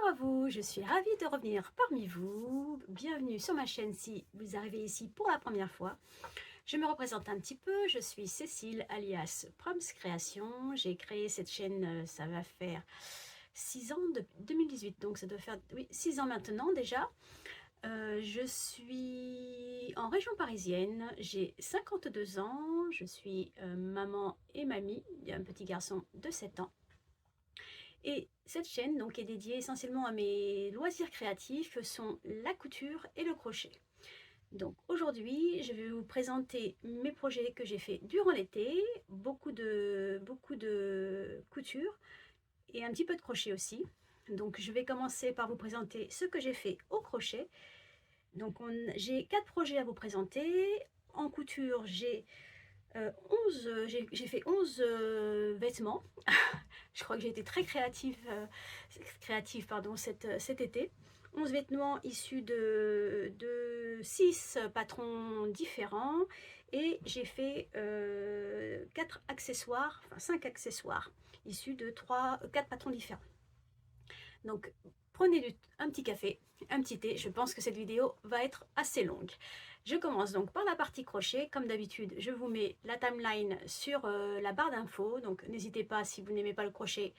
Bonjour à vous, je suis ravie de revenir parmi vous. Bienvenue sur ma chaîne si vous arrivez ici pour la première fois. Je me représente un petit peu, je suis Cécile alias Proms Création. J'ai créé cette chaîne, ça va faire 6 ans, depuis 2018, donc ça doit faire 6 ans maintenant déjà. Je suis en région parisienne, j'ai 52 ans, je suis maman et mamie, il y a un petit garçon de 7 ans. Et cette chaîne donc est dédiée essentiellement à mes loisirs créatifs que sont la couture et le crochet. Donc aujourd'hui, je vais vous présenter mes projets que j'ai fait durant l'été, beaucoup de couture et un petit peu de crochet aussi. Donc je vais commencer par vous présenter ce que j'ai fait au crochet. Donc j'ai 4 projets à vous présenter. En couture, j'ai fait 11 vêtements. Je crois que j'ai été très créative pardon, cet été. 11 vêtements issus de 6 patrons différents et j'ai fait 4 accessoires, enfin 5 accessoires issus de 4 patrons différents. Donc prenez un petit café, un petit thé, je pense que cette vidéo va être assez longue. Je commence donc par la partie crochet. Comme d'habitude, je vous mets la timeline sur la barre d'infos, donc n'hésitez pas, si vous n'aimez pas le crochet,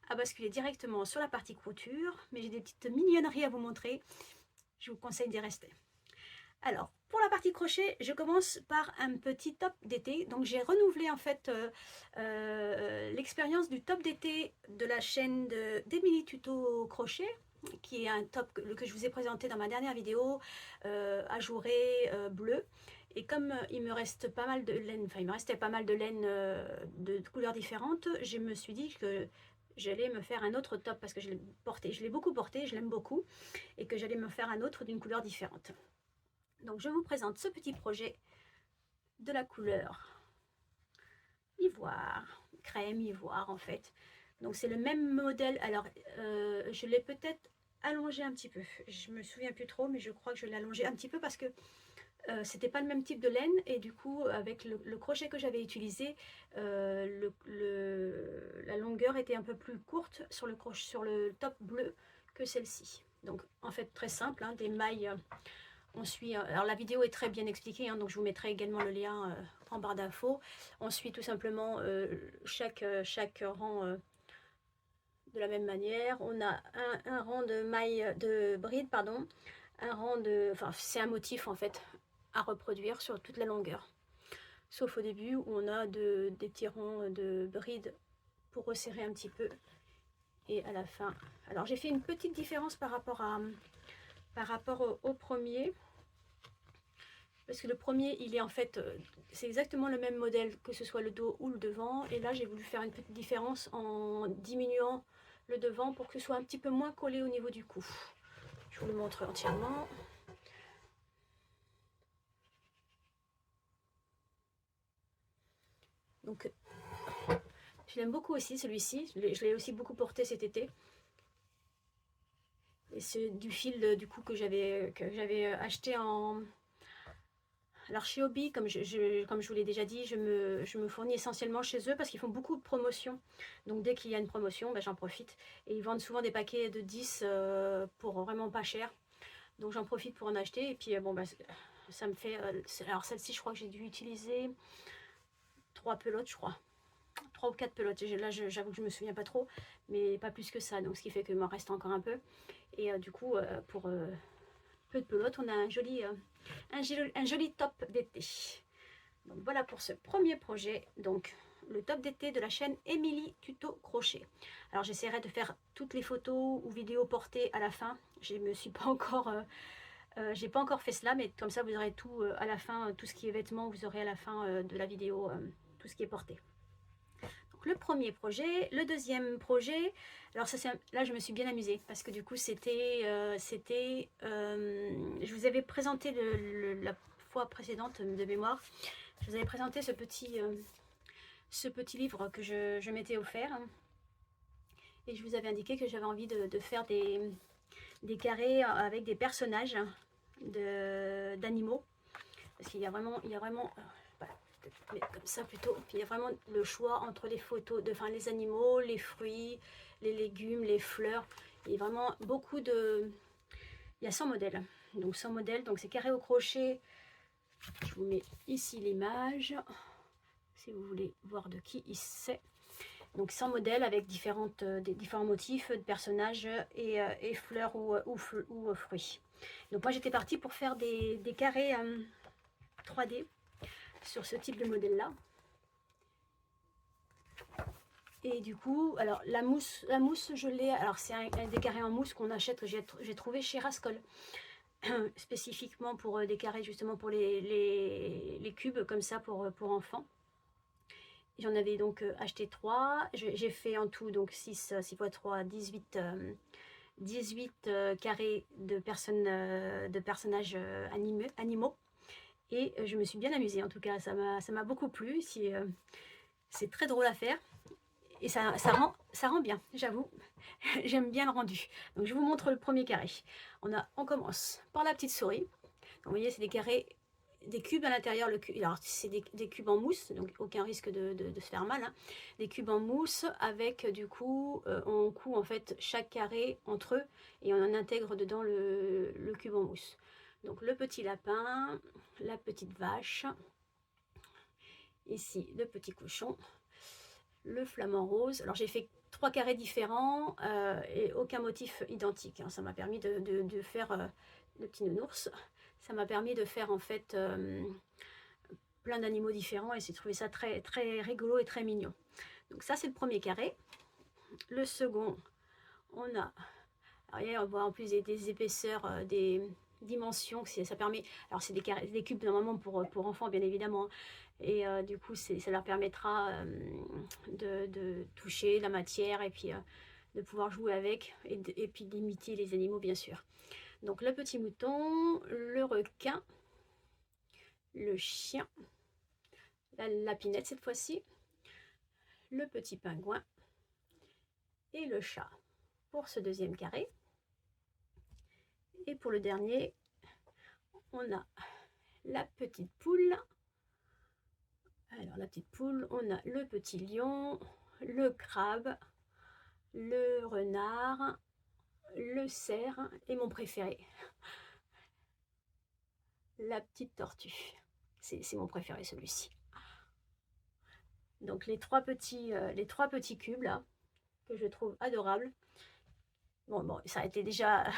à basculer directement sur la partie couture. Mais j'ai des petites mignonneries à vous montrer, je vous conseille d'y rester. Alors, pour la partie crochet, je commence par un petit top d'été. Donc j'ai renouvelé en fait l'expérience du top d'été de la chaîne d'Emilie Tuto Crochet, qui est un top que je vous ai présenté dans ma dernière vidéo, ajouré bleu. Et comme il me reste pas mal de laine, enfin il me restait pas mal de laine de couleurs différentes, je me suis dit que j'allais me faire un autre top parce que je l'ai beaucoup porté, je l'aime beaucoup, et que j'allais me faire un autre d'une couleur différente. Donc je vous présente ce petit projet de la couleur ivoire, crème ivoire en fait. Donc c'est le même modèle. Alors je l'ai peut-être allongé un petit peu, je me souviens plus trop, mais je crois que je l'ai allongé un petit peu parce que c'était pas le même type de laine, et du coup avec le crochet que j'avais utilisé, la longueur était un peu plus courte sur le top bleu que celle-ci. Donc en fait très simple, hein, des mailles. On suit, alors la vidéo est très bien expliquée, hein, donc je vous mettrai également le lien en barre d'infos. On suit tout simplement chaque rang de la même manière. On a un rang de mailles de bride, pardon, un rang de, enfin c'est un motif en fait à reproduire sur toute la longueur, sauf au début où on a des petits rangs de bride pour resserrer un petit peu, et à la fin. Alors j'ai fait une petite différence par rapport au premier, parce que le premier il est en fait c'est exactement le même modèle, que ce soit le dos ou le devant, et là j'ai voulu faire une petite différence en diminuant le devant pour que ce soit un petit peu moins collé au niveau du cou. Je vous le montre entièrement. Donc je l'aime beaucoup aussi celui-ci, je l'ai aussi beaucoup porté cet été. Et c'est du fil du coup que j'avais acheté en... Alors chez Hobby, comme je vous l'ai déjà dit, je me fournis essentiellement chez eux parce qu'ils font beaucoup de promotions. Donc dès qu'il y a une promotion, ben, j'en profite. Et ils vendent souvent des paquets de 10 pour vraiment pas cher. Donc j'en profite pour en acheter. Et puis bon, ben, ça me fait... alors celle-ci, je crois que j'ai dû utiliser 3 pelotes, je crois. 3 ou 4 pelotes. Là, j'avoue que je me souviens pas trop, mais pas plus que ça. Donc ce qui fait qu'il m'en reste encore un peu. Et du coup, pour peu de pelote, on a un joli top d'été. Donc voilà pour ce premier projet, donc le top d'été de la chaîne Emilie Tuto Crochet. Alors j'essaierai de faire toutes les photos ou vidéos portées à la fin. Je me suis pas encore j'ai pas encore fait cela, mais comme ça vous aurez tout à la fin, tout ce qui est vêtements, vous aurez à la fin de la vidéo tout ce qui est porté. Donc le premier projet. Le deuxième projet, alors ça là je me suis bien amusée parce que du coup c'était je vous avais présenté la fois précédente de mémoire, je vous avais présenté ce petit livre que je m'étais offert, et je vous avais indiqué que j'avais envie de faire des carrés avec des personnages d'animaux, parce qu'il y a vraiment mais comme ça plutôt. Puis il y a vraiment le choix entre les photos, enfin les animaux, les fruits, les légumes, les fleurs. Et vraiment beaucoup de... Il y a 100 modèles. Donc 100 modèles, donc c'est carré au crochet. Je vous mets ici l'image, si vous voulez voir de qui il s'agit. Donc 100 modèles avec différents motifs de personnages et fleurs ou fruits. Donc moi j'étais partie pour faire des carrés 3D sur ce type de modèle là. Et du coup, alors la mousse je l'ai, alors c'est un des carrés en mousse qu'on achète, que j'ai trouvé chez Rascol. Spécifiquement pour des carrés, justement pour les cubes comme ça pour enfants. J'en avais donc acheté 3. J'ai fait en tout donc 6 x 3, 18 carrés de personnages animaux. Et je me suis bien amusée, en tout cas, ça m'a beaucoup plu. C'est très drôle à faire. Et ça rend bien, j'avoue. J'aime bien le rendu. Donc je vous montre le premier carré. On commence par la petite souris. Donc, vous voyez, c'est des carrés, des cubes à l'intérieur. Alors c'est des cubes en mousse, donc aucun risque de se faire mal. Hein. Des cubes en mousse avec du coup, on coud en fait chaque carré entre eux et on en intègre dedans le cube en mousse. Donc le petit lapin, la petite vache, ici le petit cochon, le flamant rose. Alors j'ai fait 3 carrés différents et aucun motif identique. Hein. Ça m'a permis de faire le petit nounours. Ça m'a permis de faire en fait plein d'animaux différents et j'ai trouvé ça très, très rigolo et très mignon. Donc ça c'est le premier carré. Le second, on a, alors, on voit en plus des épaisseurs, des dimensions, ça permet, alors c'est des cubes normalement pour enfants bien évidemment, et du coup ça leur permettra de toucher la matière et puis de pouvoir jouer avec et puis d'imiter les animaux bien sûr. Donc le petit mouton, le requin, le chien, la lapinette cette fois-ci, le petit pingouin et le chat pour ce deuxième carré. Et pour le dernier, on a la petite poule. Alors la petite poule, on a le petit lion, le crabe, le renard, le cerf et mon préféré, la petite tortue. C'est mon préféré celui-ci. Donc les trois petits cubes là, que je trouve adorables. Bon, ça a été déjà...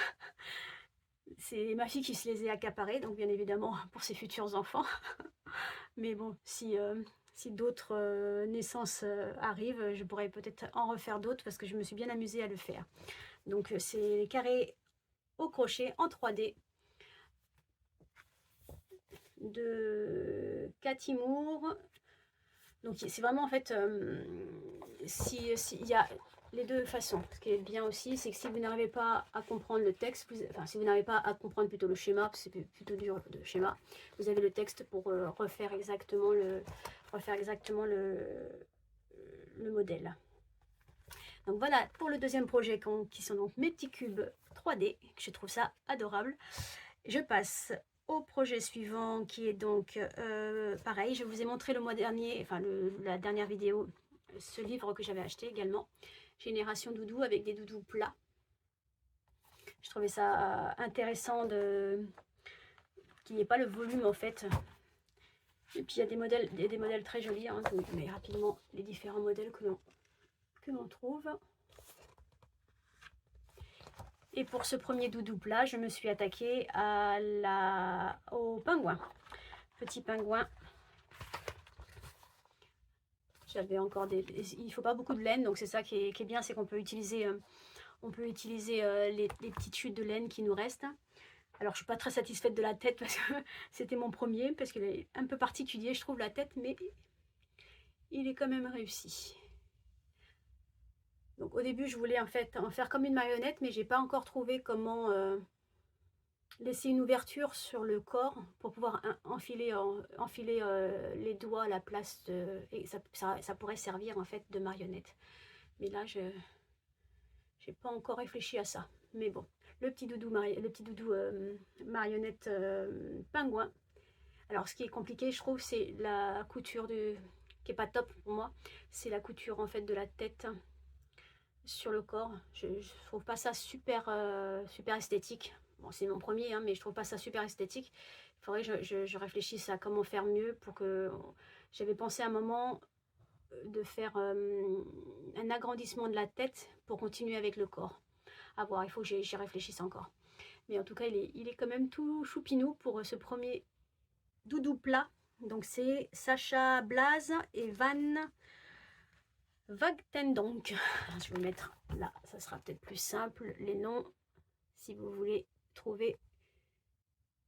C'est ma fille qui se les a accaparés, donc bien évidemment pour ses futurs enfants. Mais bon, si d'autres naissances arrivent, je pourrais peut-être en refaire d'autres parce que je me suis bien amusée à le faire. Donc c'est les carrés au crochet en 3D de Cathy Moore. Donc c'est vraiment en fait, il y a les deux façons. Ce qui est bien aussi, c'est que si vous n'arrivez pas à comprendre le texte, enfin si vous n'arrivez pas à comprendre plutôt le schéma, parce que c'est plutôt dur de schéma, vous avez le texte pour refaire exactement le modèle. Donc voilà pour le deuxième projet qui sont donc mes petits cubes 3D. Je trouve ça adorable. Je passe au projet suivant qui est donc pareil. Je vous ai montré le mois dernier, enfin la dernière vidéo, ce livre que j'avais acheté également. Génération Doudou avec des doudous plats. Je trouvais ça intéressant qu'il n'y ait pas le volume en fait. Et puis il y a des modèles très jolis. Hein. Je vous mets rapidement les différents modèles que l'on trouve. Et pour ce premier doudou plat, je me suis attaquée au pingouin. Petit pingouin. J'avais encore il ne faut pas beaucoup de laine, donc c'est ça qui est bien, c'est qu'on peut utiliser, les petites chutes de laine qui nous restent. Alors je suis pas très satisfaite de la tête parce que c'était mon premier, parce qu'il est un peu particulier, je trouve, la tête, mais il est quand même réussi. Donc au début je voulais en fait en faire comme une marionnette, mais j'ai pas encore trouvé comment laisser une ouverture sur le corps pour pouvoir enfiler les doigts à la place et ça pourrait servir en fait de marionnette. Mais là je n'ai pas encore réfléchi à ça. Mais bon, le petit doudou marionnette pingouin. Alors ce qui est compliqué, je trouve, c'est la couture qui est pas top pour moi. C'est la couture en fait de la tête. sur le corps. Je trouve pas ça super, super esthétique. Bon, c'est mon premier, hein, mais je trouve pas ça super esthétique. Il faudrait que je réfléchisse à comment faire mieux pour que... J'avais pensé à un moment de faire un agrandissement de la tête pour continuer avec le corps. À voir, il faut que j'y réfléchisse encore. Mais en tout cas, il est quand même tout choupinou pour ce premier doudou plat. Donc c'est Sacha Blaze et Van Wagten donc. Je vais mettre là, ça sera peut-être plus simple, les noms, si vous voulez trouver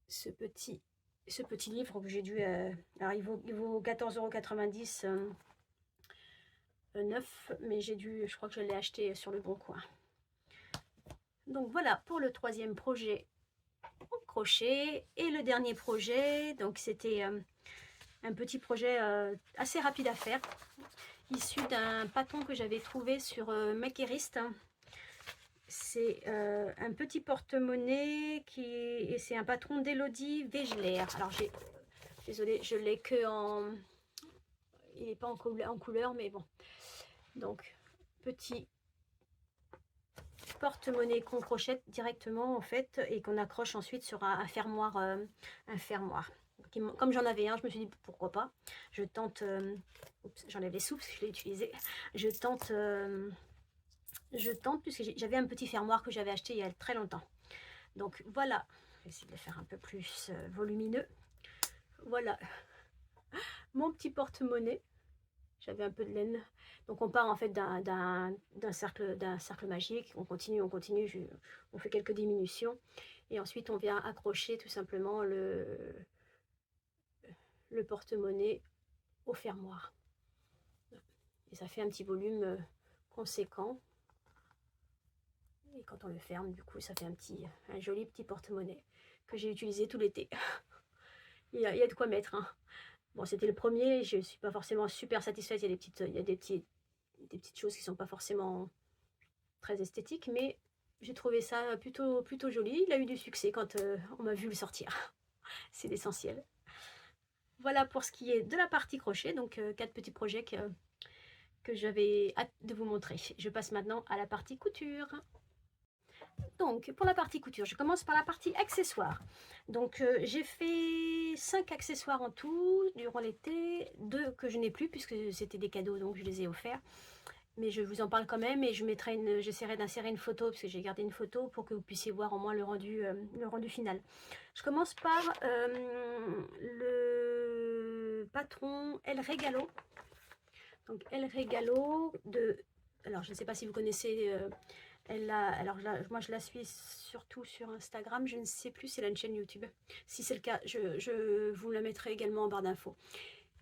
ce petit livre que j'ai dû... alors il vaut 14,90 € neuf, mais je crois que je l'ai acheté sur le Bon Coin. Donc voilà pour le troisième projet au crochet. Et le dernier projet, donc c'était un petit projet assez rapide à faire, issu d'un patron que j'avais trouvé sur Makerist. C'est un petit porte-monnaie et c'est un patron d'Elodie Wegeler. Alors désolée, je l'ai que en... Il n'est pas en couleur, mais bon. Donc, petit porte-monnaie qu'on crochette directement en fait et qu'on accroche ensuite sur un fermoir. Comme j'en avais un, je me suis dit pourquoi pas. Je tente... j'enlève les sous parce que je l'ai utilisé. Je tente puisque j'avais un petit fermoir que j'avais acheté il y a très longtemps. Donc voilà, je vais essayer de le faire un peu plus volumineux. Voilà mon petit porte-monnaie. J'avais un peu de laine. Donc on part en fait d'un cercle magique. On continue, on fait quelques diminutions. Et ensuite on vient accrocher tout simplement le porte-monnaie au fermoir. Et ça fait un petit volume conséquent. Et quand on le ferme, du coup, ça fait un joli petit porte-monnaie que j'ai utilisé tout l'été. il y a de quoi mettre. Hein. Bon, c'était le premier, je ne suis pas forcément super satisfaite. Il y a des petites choses qui ne sont pas forcément très esthétiques, mais j'ai trouvé ça plutôt joli. Il a eu du succès quand on m'a vu le sortir. C'est l'essentiel. Voilà pour ce qui est de la partie crochet. Donc, 4 petits projets que j'avais hâte de vous montrer. Je passe maintenant à la partie couture. Donc, pour la partie couture, je commence par la partie accessoires. Donc, j'ai fait 5 accessoires en tout durant l'été, 2 que je n'ai plus puisque c'était des cadeaux, donc je les ai offerts. Mais je vous en parle quand même et j'essaierai d'insérer une photo parce que j'ai gardé une photo pour que vous puissiez voir au moins le rendu final. Je commence par le patron El Regalo. Donc, El Regalo de... Alors, je ne sais pas si vous connaissez... moi je la suis surtout sur Instagram, je ne sais plus si elle a une chaîne YouTube. Si c'est le cas, je vous la mettrai également en barre d'infos.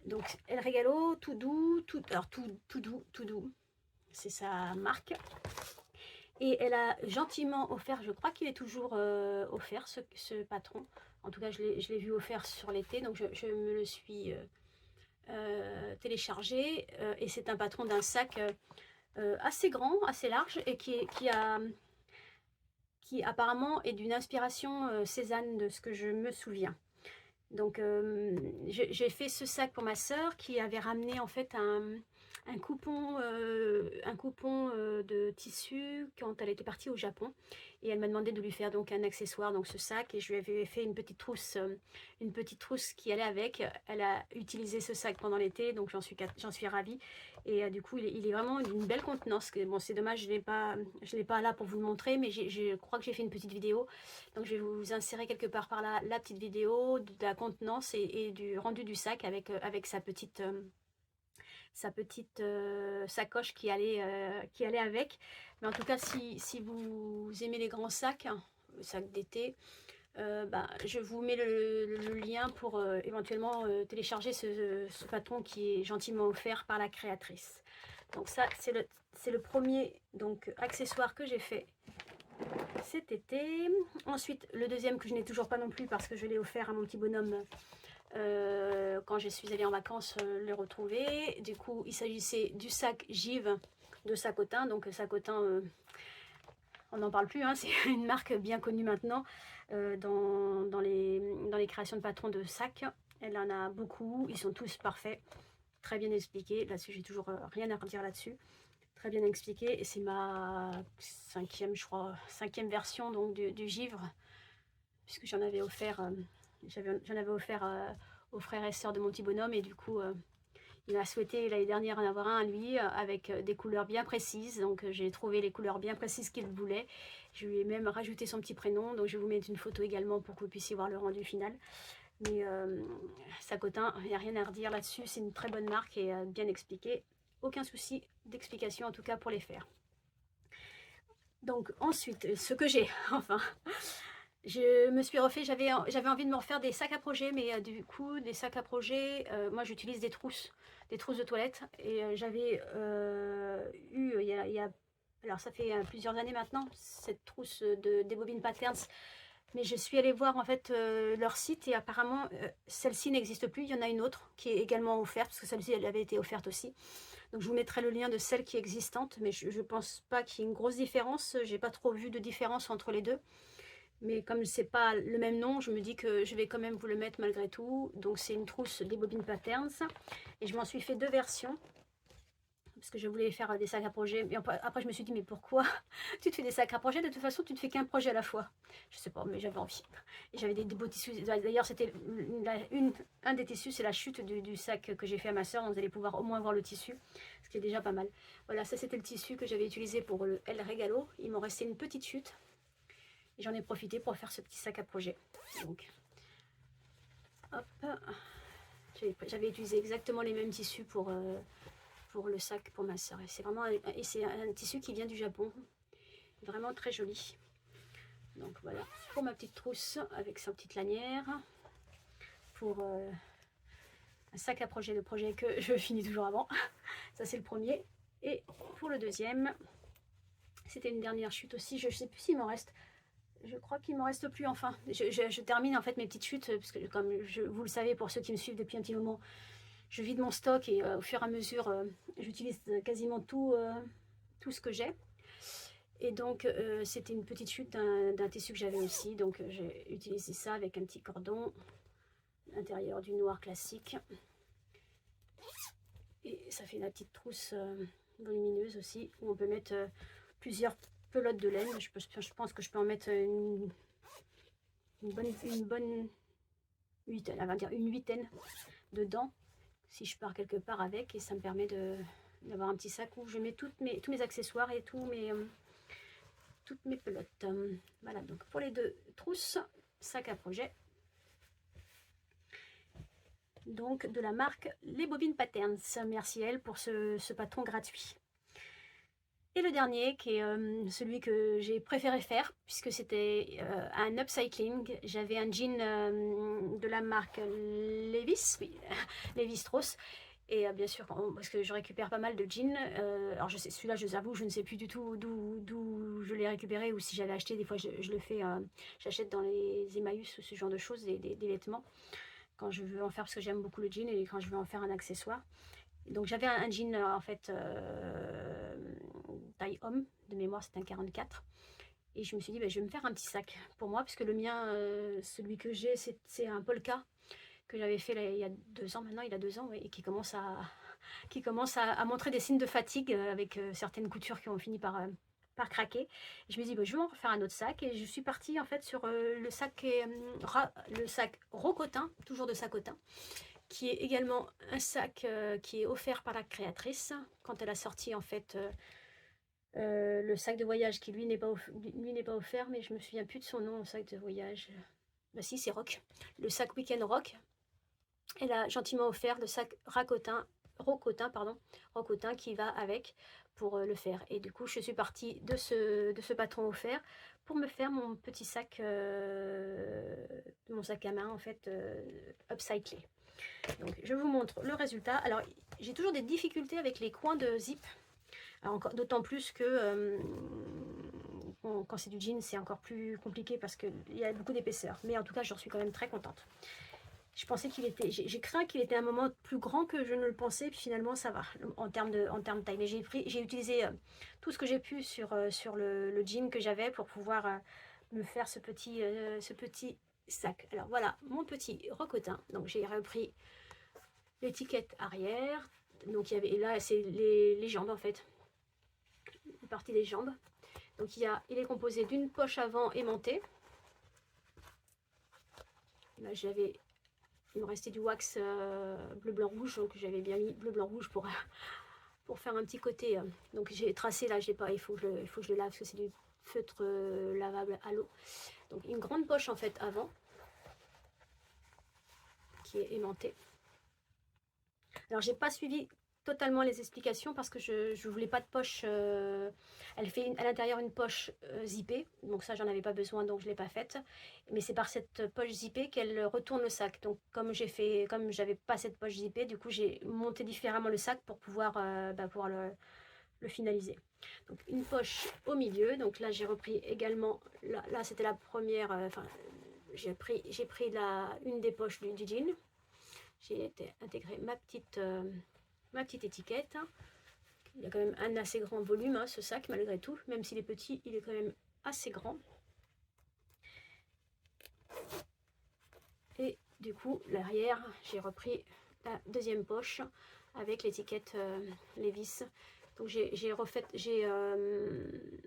Donc El Regalo, tout doux, tout doux, c'est sa marque. Et elle a gentiment offert, je crois qu'il est toujours offert ce patron. En tout cas, je l'ai vu offert sur l'été, donc je me le suis téléchargé. Et c'est un patron d'un sac assez grand, assez large et qui apparemment est d'une inspiration Cézanne de ce que je me souviens. Donc j'ai fait ce sac pour ma sœur qui avait ramené en fait un coupon de tissu quand elle était partie au Japon et elle m'a demandé de lui faire donc un accessoire, donc ce sac, et je lui avais fait une petite trousse qui allait avec. Elle a utilisé ce sac pendant l'été, donc j'en suis ravie. Et du coup il est vraiment d'une belle contenance. Bon, c'est dommage, je l'ai pas là pour vous le montrer, mais je crois que j'ai fait une petite vidéo, donc je vais vous insérer quelque part par là la petite vidéo de la contenance et du rendu du sac avec sa petite sacoche qui allait avec. Mais en tout cas, si vous aimez les grands sacs, sacs d'été, je vous mets le lien pour éventuellement télécharger ce patron qui est gentiment offert par la créatrice. Donc ça, c'est le premier donc accessoire que j'ai fait cet été. Ensuite, le deuxième que je n'ai toujours pas non plus parce que je l'ai offert à mon petit bonhomme quand je suis allée en vacances le retrouver. Du coup, il s'agissait du sac Give de Sacotin. Donc Sacotin, on n'en parle plus, hein, c'est une marque bien connue maintenant dans les créations de patrons de sacs. Elle en a beaucoup, ils sont tous parfaits, très bien expliqués. Là-dessus, j'ai toujours rien à redire là-dessus. très bien expliqué. Et c'est ma cinquième, je crois, cinquième version donc du givre, puisque j'en avais offert, j'en avais offert aux frères et sœurs de mon petit bonhomme, et du coup, il a souhaité l'année dernière en avoir un, lui, avec des couleurs bien précises. Donc j'ai trouvé les couleurs bien précises qu'il voulait. Je lui ai même rajouté son petit prénom. Donc je vais vous mettre une photo également pour que vous puissiez voir le rendu final. Mais Sacotin, il n'y a rien à redire là-dessus. C'est une très bonne marque et bien expliqué. Aucun souci d'explication en tout cas pour les faire. Donc ensuite, ce que j'ai, enfin, je me suis refait, j'avais envie de me refaire des sacs à projet, mais du coup, des sacs à projet, moi j'utilise des trousses de toilette, et j'avais eu, alors ça fait plusieurs années maintenant, cette trousse des Bobine Patterns, mais je suis allée voir en fait leur site, et apparemment celle-ci n'existe plus. Il y en a une autre qui est également offerte, parce que celle-ci elle avait été offerte aussi. Donc je vous mettrai le lien de celle qui est existante, mais je ne pense pas qu'il y ait une grosse différence. J'ai pas trop vu de différence entre les deux. Mais comme c'est pas le même nom, je me dis que je vais quand même vous le mettre malgré tout. Donc c'est une trousse des Bobine Patterns. Et je m'en suis fait 2 versions. Parce que je voulais faire des sacs à projet. Et après je me suis dit, mais pourquoi tu te fais des sacs à projet? De toute façon, tu ne fais qu'un projet à la fois. Je sais pas, mais j'avais envie. Et j'avais des beaux tissus. D'ailleurs, c'était un des tissus, c'est la chute du sac que j'ai fait à ma soeur. Donc vous allez pouvoir au moins voir le tissu, ce qui est déjà pas mal. Voilà, ça c'était le tissu que j'avais utilisé pour le El Regalo. Il m'en restait une petite chute. Et j'en ai profité pour faire ce petit sac à projet. Donc, hop. J'avais utilisé exactement les mêmes tissus pour le sac pour ma soeur. Et c'est vraiment un tissu qui vient du Japon. Vraiment très joli. Donc voilà, pour ma petite trousse avec sa petite lanière. Pour un sac à projet, le projet que je finis toujours avant. Ça c'est le premier. Et pour le deuxième, c'était une dernière chute aussi. Je ne sais plus s'il m'en reste. Je crois qu'il m'en reste plus, enfin. Je termine en fait mes petites chutes, parce que comme vous le savez, pour ceux qui me suivent depuis un petit moment, je vide mon stock, et au fur et à mesure, j'utilise quasiment tout ce que j'ai. Et donc, c'était une petite chute d'un tissu que j'avais aussi. Donc, j'ai utilisé ça avec un petit cordon, l'intérieur du noir classique. Et ça fait la petite trousse volumineuse aussi, où on peut mettre plusieurs pelote de laine. Je pense que je peux en mettre une bonne huitaine, on va dire une huitaine dedans, si je pars quelque part avec, et ça me permet d'avoir un petit sac où je mets tous mes accessoires et toutes mes pelotes. Voilà, donc pour les 2 trousses, sac à projet, donc de la marque Les Bobine Patterns. Merci elle pour ce patron gratuit. Et le dernier, qui est celui que j'ai préféré faire, puisque c'était un upcycling. J'avais un jean de la marque Levis, oui, Levi Strauss. Et bien sûr, parce que je récupère pas mal de jeans. Alors je sais, celui-là, je vous avoue, je ne sais plus du tout d'où je l'ai récupéré, ou si j'avais acheté. Des fois, je le fais, j'achète dans les Emmaüs ou ce genre de choses, des vêtements, quand je veux en faire, parce que j'aime beaucoup le jean, et quand je veux en faire un accessoire. Donc j'avais un jean en fait taille homme, de mémoire c'était un 44, et je me suis dit je vais me faire un petit sac pour moi, puisque le mien, celui que j'ai, c'est un polka que j'avais fait là, il y a 2 ans maintenant, il a 2 ans, oui, et qui commence à montrer des signes de fatigue, avec certaines coutures qui ont fini par craquer. Et je me dis je vais en refaire un autre sac, et je suis partie en fait sur le sac Rocotin, toujours de Sacotin, qui est également un sac qui est offert par la créatrice quand elle a sorti en fait le sac de voyage, qui lui n'est pas offert, mais je me souviens plus de son nom, le sac de voyage. Bah si, c'est Rock, le sac Weekend Rock. Elle a gentiment offert le sac Rocotin qui va avec, pour le faire. Et du coup, je suis partie de ce patron offert pour me faire mon petit sac, mon sac à main en fait, upcyclé. Donc je vous montre le résultat. Alors j'ai toujours des difficultés avec les coins de zip, d'autant plus que quand c'est du jean, c'est encore plus compliqué, parce qu'il y a beaucoup d'épaisseur. Mais en tout cas, j'en suis quand même très contente. Je pensais qu'il était, j'ai craint qu'il était un moment plus grand que je ne le pensais, puis finalement ça va en termes de taille. Mais j'ai utilisé tout ce que j'ai pu sur le jean que j'avais, pour pouvoir me faire ce petit sac. Alors voilà mon petit Rocotin. Donc j'ai repris l'étiquette arrière. Donc il y avait, et là c'est les jambes en fait. partie des jambes. Donc il est composé d'une poche avant aimantée. Là il me restait du wax bleu blanc rouge, donc j'avais bien mis bleu blanc rouge pour faire un petit côté. Donc j'ai tracé là, j'ai pas, il faut que je le lave parce que c'est du feutre lavable à l'eau. Donc une grande poche en fait avant qui est aimantée. Alors j'ai pas suivi totalement les explications parce que je voulais pas de poche. Elle fait à l'intérieur une poche zippée, donc ça j'en avais pas besoin, donc je l'ai pas faite. Mais c'est par cette poche zippée qu'elle retourne le sac. Donc comme j'avais pas cette poche zippée, du coup j'ai monté différemment le sac pour pouvoir le finaliser. Donc une poche au milieu. Donc là j'ai repris également. Là c'était la première. J'ai pris une des poches du jean. J'ai intégré ma petite étiquette. Il y a quand même un assez grand volume, hein, ce sac, malgré tout. Même s'il est petit, il est quand même assez grand. Et du coup, l'arrière, j'ai repris la deuxième poche avec l'étiquette Levi's. Donc j'ai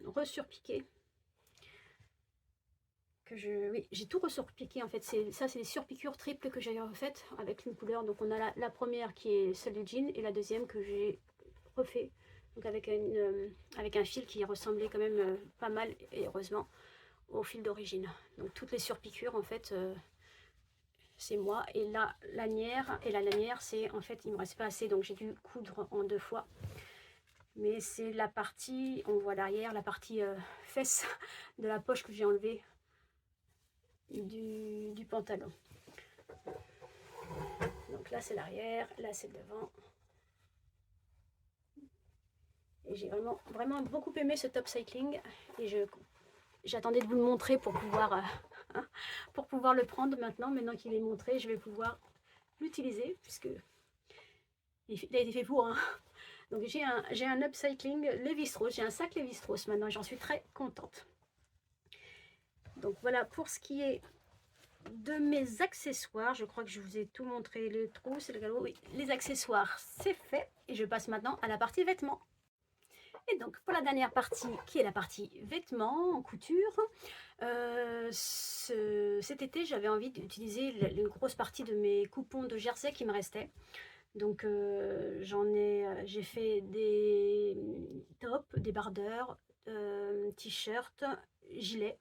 resurpiqué. Oui, j'ai tout resurpiqué en fait. Ça, c'est des surpiqûres triples que j'ai refaites avec une couleur. Donc on a la première qui est celle du jean et la deuxième que j'ai refait. Donc avec un fil qui ressemblait quand même pas mal, et heureusement, au fil d'origine. Donc toutes les surpiqûres en fait, c'est moi. Et la lanière, c'est en fait, il me reste pas assez, donc j'ai dû coudre en 2 fois. Mais c'est la partie, on voit derrière, la partie fesse de la poche que j'ai enlevée du pantalon. Donc là c'est l'arrière, là c'est le devant. Et j'ai vraiment beaucoup aimé ce top cycling et j'attendais de vous le montrer pour pouvoir le prendre maintenant qu'il est montré. Je vais pouvoir l'utiliser puisque il a été fait pour, hein. Donc j'ai un upcycling Levi-Strauss, j'ai un sac Levi-Strauss maintenant, j'en suis très contente. Donc voilà pour ce qui est de mes accessoires. Je crois que je vous ai tout montré, les trousses, le galop. Oui, les accessoires c'est fait et je passe maintenant à la partie vêtements. Et donc pour la dernière partie qui est la partie vêtements en couture, cet été j'avais envie d'utiliser une grosse partie de mes coupons de jersey qui me restaient. Donc j'ai fait des tops, des bardeurs, t-shirts, gilets.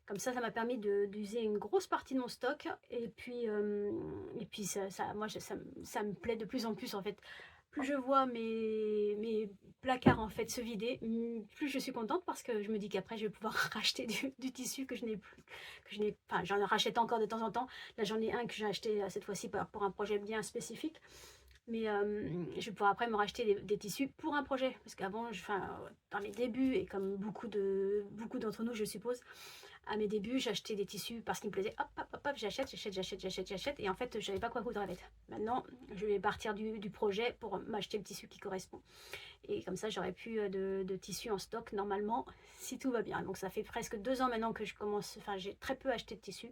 Comme ça m'a permis d'user une grosse partie de mon stock. Et puis moi, ça me plaît de plus en plus en fait. Plus je vois mes placards en fait se vider, plus je suis contente parce que je me dis qu'après je vais pouvoir racheter du tissu que je n'ai plus, enfin j'en rachète encore de temps en temps. Là j'en ai un que j'ai acheté cette fois-ci pour un projet bien spécifique. Mais je vais pouvoir après me racheter des tissus pour un projet. Parce qu'avant, dans mes débuts, et comme beaucoup d'entre nous, je suppose, à mes débuts, j'achetais des tissus parce qu'ils me plaisaient. Hop, hop, hop, hop, j'achète. Et en fait, je savais pas quoi coudre avec. Maintenant, je vais partir du projet pour m'acheter le tissu qui correspond. Et comme ça, j'aurai plus de tissu en stock normalement, si tout va bien. Donc ça fait presque 2 ans maintenant que je commence. Enfin, j'ai très peu acheté de tissu.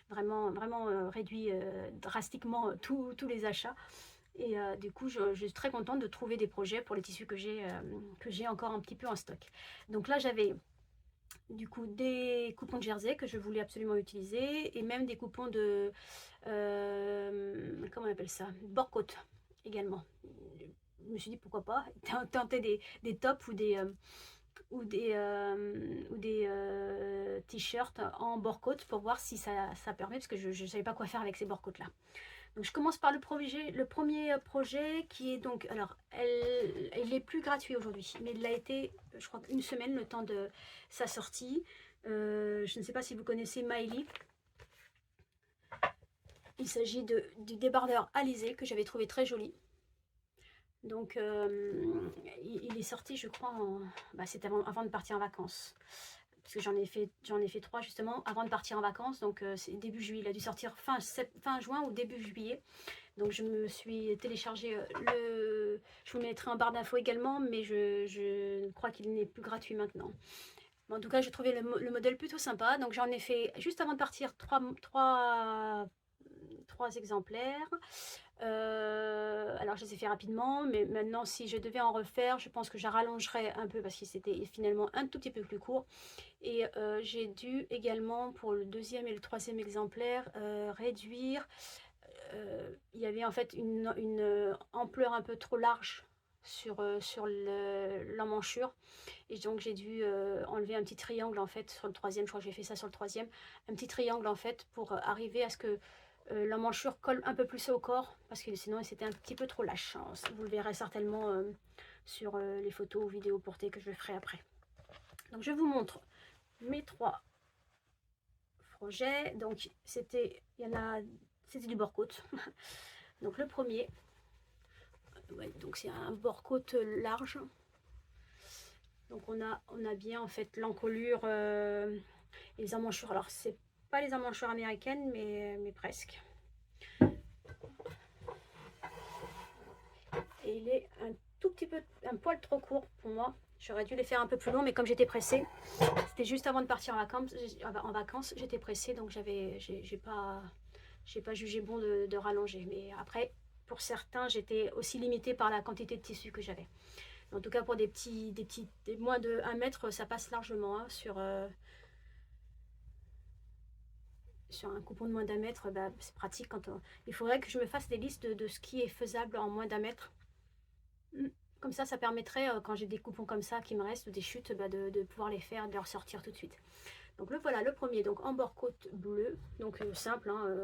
Vraiment réduit drastiquement tous les achats. Et du coup, je suis très contente de trouver des projets pour les tissus que j'ai encore un petit peu en stock. Donc là, j'avais du coup des coupons de jersey que je voulais absolument utiliser et même des coupons de comment on appelle ça, bord-côte également. Je me suis dit pourquoi pas tenter des tops ou des t-shirts en bord-côte pour voir si ça permet, parce que je ne savais pas quoi faire avec ces bord-côtes là. Donc je commence par le premier projet qui est donc, alors il est plus gratuit aujourd'hui, mais il l'a été, je crois, une semaine, le temps de sa sortie. Je ne sais pas si vous connaissez Miley. Il s'agit du débardeur alisé que j'avais trouvé très joli. Donc il est sorti, je crois, c'était avant de partir en vacances. Parce que j'en ai fait 3 justement avant de partir en vacances, donc c'est début juillet, il a dû sortir fin juin ou début juillet. Donc je me suis téléchargé je vous mettrai en barre d'infos également, mais je crois qu'il n'est plus gratuit maintenant. Bon, en tout cas, j'ai trouvé le modèle plutôt sympa, donc j'en ai fait juste avant de partir 3 3 exemplaires. Alors je les ai fait rapidement, mais maintenant si je devais en refaire, je pense que je rallongerais un peu parce que c'était finalement un tout petit peu plus court. Et j'ai dû également pour le 2e et le 3e exemplaire réduire. Il y avait en fait une ampleur un peu trop large sur l'emmanchure, et donc j'ai dû enlever un petit triangle en fait sur le 3e. Je crois que j'ai fait ça sur le 3e, un petit triangle en fait pour arriver à ce que l'emmanchure colle un peu plus au corps, parce que sinon c'était un petit peu trop lâche, hein. Vous le verrez certainement sur les photos ou vidéos portées que je ferai après. Donc je vous montre mes 3 projets. Donc c'était du bord-côte. Donc le premier, ouais, donc c'est un bord-côte large. Donc on a bien en fait l'encolure et les emmanchures. Alors c'est pas les emmanchures américaines, mais presque. Et il est un tout petit peu, un poil trop court pour moi. J'aurais dû les faire un peu plus long, mais comme j'étais pressée, c'était juste avant de partir en vacances, j'étais pressée, donc j'ai pas jugé bon de rallonger. Mais après, pour certains, j'étais aussi limitée par la quantité de tissu que j'avais. En tout cas, pour des moins de 1 mètre, ça passe largement, hein, sur un coupon de moins d'1 mètre. Bah, c'est pratique quand il faudrait que je me fasse des listes de ce qui est faisable en moins d'1 mètre. Comme ça permettrait, quand j'ai des coupons comme ça qui me restent, des chutes, bah, de pouvoir les faire, de les ressortir tout de suite. Donc voilà le premier, donc en bord-côte bleu, donc simple, hein,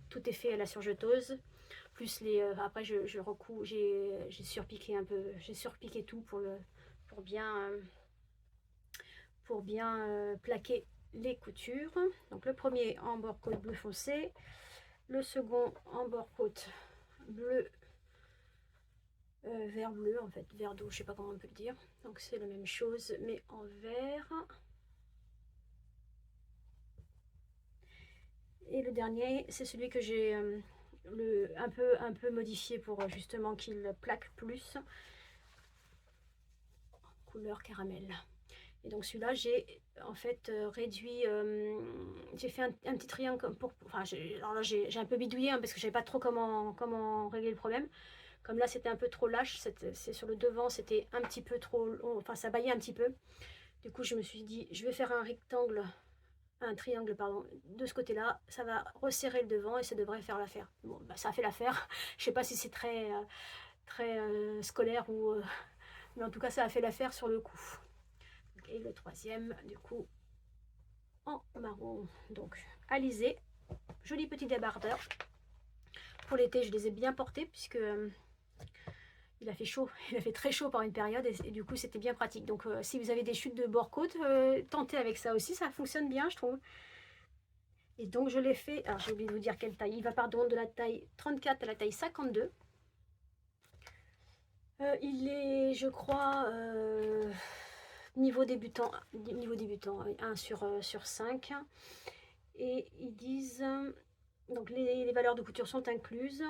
tout est fait à la surjeteuse, plus les après je recoue, j'ai surpiqué un peu, j'ai surpiqué tout pour bien plaquer les coutures. Donc le premier en bord-côte bleu foncé, le second en bord-côte bleu vert bleu, en fait vert d'eau, je sais pas comment on peut le dire. Donc c'est la même chose mais en vert. Et le dernier, c'est celui que j'ai un peu modifié pour justement qu'il plaque plus, couleur caramel. Et donc celui-là, j'ai en fait réduit, j'ai fait un petit triangle pour, enfin, alors là j'ai un peu bidouillé, hein, parce que je savais pas trop comment régler le problème. Comme là c'était un peu trop lâche, c'est sur le devant, c'était un petit peu trop, enfin ça baillait un petit peu. Du coup je me suis dit, je vais faire un triangle pardon, de ce côté là, ça va resserrer le devant et ça devrait faire l'affaire. Bon, bah, ça a fait l'affaire. Je sais pas si c'est très scolaire ou mais en tout cas ça a fait l'affaire sur le coup. Et le troisième du coup en marron, donc alisé, joli petit débardeur. Pour l'été je les ai bien portés puisque il a fait chaud, il a fait très chaud par une période et du coup c'était bien pratique. Donc si vous avez des chutes de bord-côte, tentez avec ça aussi, ça fonctionne bien je trouve. Et donc je l'ai fait, alors j'ai oublié de vous dire quelle taille, il va pardon de la taille 34 à la taille 52. Il est, je crois, niveau débutant 1 sur 5. Et ils disent, donc les valeurs de couture sont incluses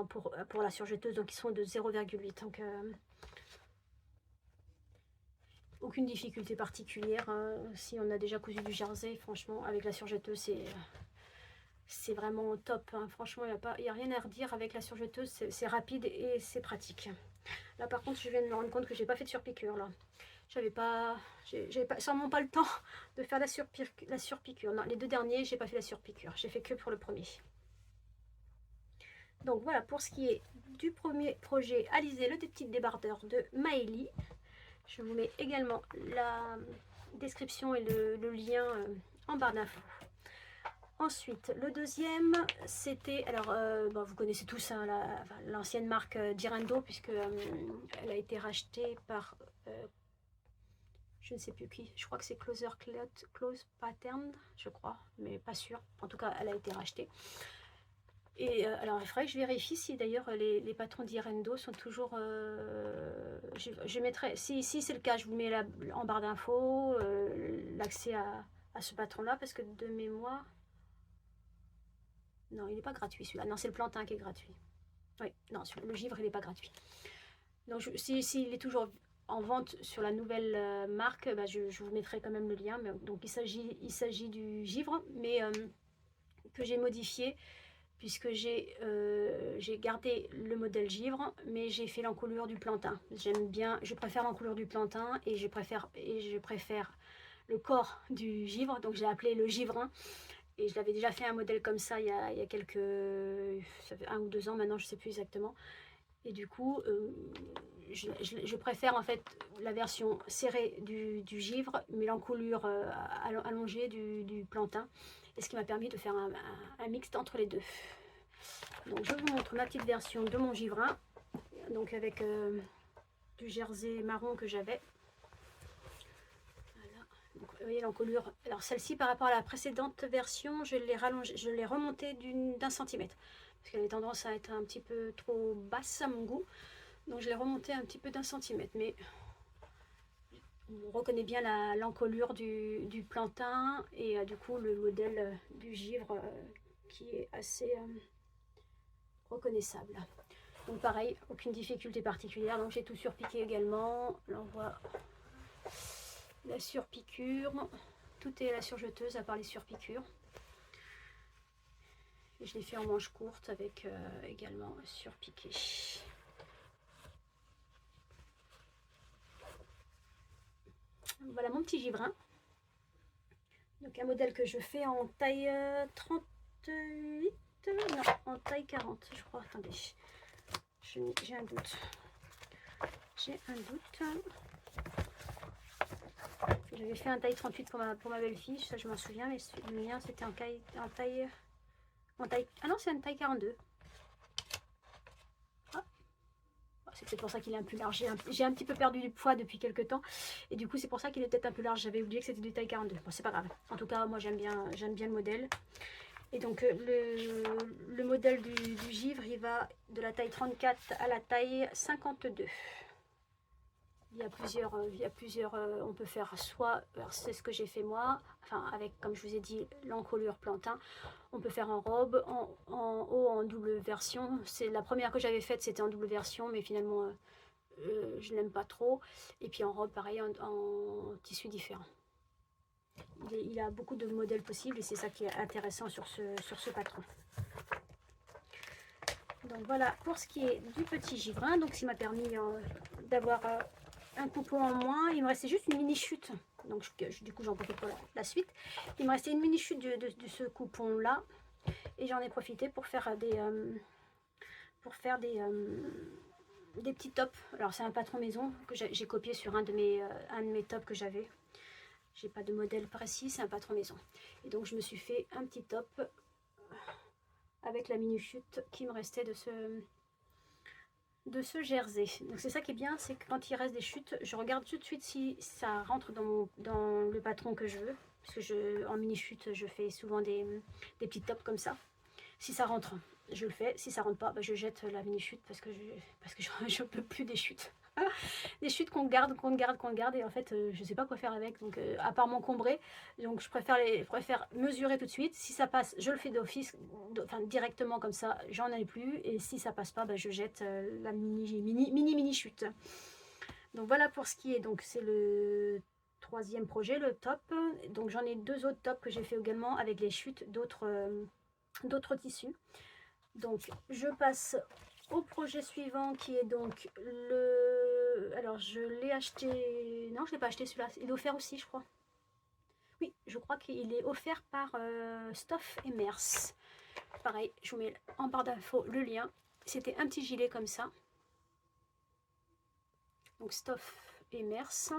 pour la surjeteuse, donc ils sont de 0,8. Donc aucune difficulté particulière, hein. Si on a déjà cousu du jersey, franchement, avec la surjeteuse, c'est vraiment top, hein. Franchement, il n'y a rien à redire avec la surjeteuse, c'est rapide et c'est pratique. Là par contre je viens de me rendre compte que j'ai pas fait de surpiqûre là. J'avais sûrement pas le temps de faire la surpiqûre. Non, les deux derniers j'ai pas fait la surpiqûre, j'ai fait que pour le premier. Donc voilà pour ce qui est du premier projet Alizé, le petit débardeur de Maëlie. Je vous mets également la description et le lien en barre d'infos. Ensuite, le deuxième, c'était, alors bon, vous connaissez tous, hein, l'ancienne marque Direndo, puisque elle a été rachetée par, je ne sais plus qui, je crois que c'est Close Pattern, je crois, mais pas sûr. En tout cas, elle a été rachetée. Et alors, il faudrait que je vérifie si d'ailleurs les patrons Direndo sont toujours, je mettrai, si c'est le cas, je vous mets en barre d'infos l'accès à ce patron-là, parce que de mémoire... Non, il n'est pas gratuit celui-là. Non, c'est le plantain qui est gratuit. Oui, non, le givre, il n'est pas gratuit. Donc, s'il est toujours en vente sur la nouvelle marque, bah, je vous mettrai quand même le lien. Mais, donc, il s'agit du givre, mais que j'ai modifié puisque j'ai gardé le modèle givre, mais j'ai fait l'encolure du plantain. J'aime bien, je préfère l'encolure du plantain et je préfère le corps du givre, donc j'ai appelé le givrin. Et je l'avais déjà fait un modèle comme ça il y a quelques, ça fait 1 ou 2 ans maintenant, je ne sais plus exactement. Et du coup, je préfère en fait la version serrée du givre, mais l'encolure allongée du plantain. Et ce qui m'a permis de faire un mixte entre les deux. Donc je vous montre ma petite version de mon givrin. Donc avec du jersey marron que j'avais. Voilà. Donc, vous voyez l'encolure. Alors celle-ci par rapport à la précédente version, je l'ai remontée d'un centimètre. Parce qu'elle a tendance à être un petit peu trop basse à mon goût. Donc je l'ai remontée un petit peu d'1 centimètre. Mais on reconnaît bien l'encolure du plantain et du coup le modèle du givre qui est assez reconnaissable. Donc pareil, aucune difficulté particulière. Donc j'ai tout surpiqué également. Là on voit la surpiqûre. Tout est à la surjeteuse à part les surpiqûres. Et je l'ai fait en manche courte avec également surpiqué. Voilà mon petit givrin. Donc un modèle que je fais en taille 38, non, en taille 40 je crois. Attendez, j'ai un doute. J'ai un doute. J'avais fait un taille 38 pour ma belle-fille, ça je m'en souviens, mais le mien c'était en taille... Ah non, c'est une taille 42. Ah. C'est peut-être pour ça qu'il est un peu large. J'ai un petit peu perdu du poids depuis quelques temps. Et du coup, c'est pour ça qu'il est peut-être un peu large. J'avais oublié que c'était du taille 42. Bon, c'est pas grave. En tout cas, moi, j'aime bien le modèle. Et donc, le modèle du givre, il va de la taille 34 à la taille 52. Il y a plusieurs on peut faire soit, c'est ce que j'ai fait moi, enfin avec, comme je vous ai dit, l'encolure plantain. On peut faire en robe, en haut en double version. C'est la première que j'avais faite, c'était en double version, mais finalement je n'aime pas trop. Et puis en robe, pareil, en tissu différent. Il a beaucoup de modèles possibles et c'est ça qui est intéressant sur ce patron. Donc voilà pour ce qui est du petit givrin. Donc ça m'a permis d'avoir un coupon en moins. Il me restait juste une mini chute. Donc du coup j'en profite pour la suite. Il me restait une mini chute de ce coupon là. Et j'en ai profité pour faire des petits tops. Alors c'est un patron maison que j'ai copié sur un de mes tops que j'avais. J'ai pas de modèle précis, c'est un patron maison. Et donc je me suis fait un petit top avec la mini chute qui me restait de ce jersey. Donc c'est ça qui est bien, c'est que quand il reste des chutes, je regarde tout de suite si ça rentre dans le patron que je veux. Parce que en mini chute, je fais souvent des petits tops comme ça. Si ça rentre, je le fais. Si ça rentre pas, bah, je jette la mini chute parce que je peux plus des chutes. Des chutes qu'on garde et en fait je sais pas quoi faire avec, donc à part m'encombrer, donc je préfère mesurer tout de suite. Si ça passe, je le fais d'office, enfin directement comme ça, j'en ai plus, et si ça passe pas, bah, je jette la mini chute. Donc voilà pour ce qui est, donc c'est le troisième projet, le top. Donc j'en ai 2 autres tops que j'ai fait également avec les chutes d'autres tissus. Donc je passe au projet suivant qui est donc alors je l'ai acheté, non je l'ai pas acheté celui-là, il est offert aussi je crois. Oui, je crois qu'il est offert par Stoff et Mers. Pareil, je vous mets en barre d'infos le lien. C'était un petit gilet comme ça. Donc Stoff et Mers.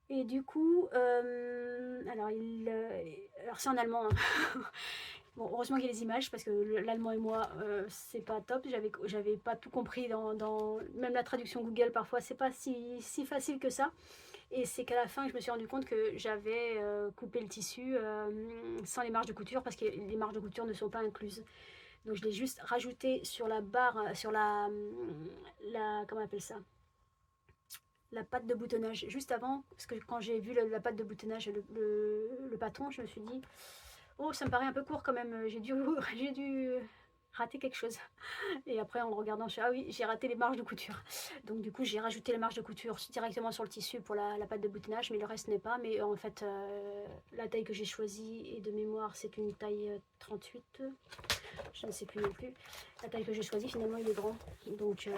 Et du coup, alors c'est en allemand. Hein. Bon, heureusement qu'il y a les images parce que l'allemand et moi, c'est pas top. J'avais pas tout compris même la traduction Google parfois, c'est pas si facile que ça. Et c'est qu'à la fin, je me suis rendu compte que j'avais coupé le tissu sans les marges de couture parce que les marges de couture ne sont pas incluses. Donc je l'ai juste rajouté sur la barre, sur comment on appelle ça, la patte de boutonnage juste avant, parce que quand j'ai vu la patte de boutonnage, le patron, je me suis dit oh, ça me paraît un peu court quand même, j'ai dû raté quelque chose. Et après, en le regardant, je fais: «Ah oui, j'ai raté les marges de couture». Donc du coup, j'ai rajouté les marges de couture directement sur le tissu pour la patte de boutonnage, mais le reste n'est pas. Mais en fait, la taille que j'ai choisie, et de mémoire, c'est une taille 38, je ne sais plus non plus. La taille que j'ai choisie, finalement, il est grand. Donc,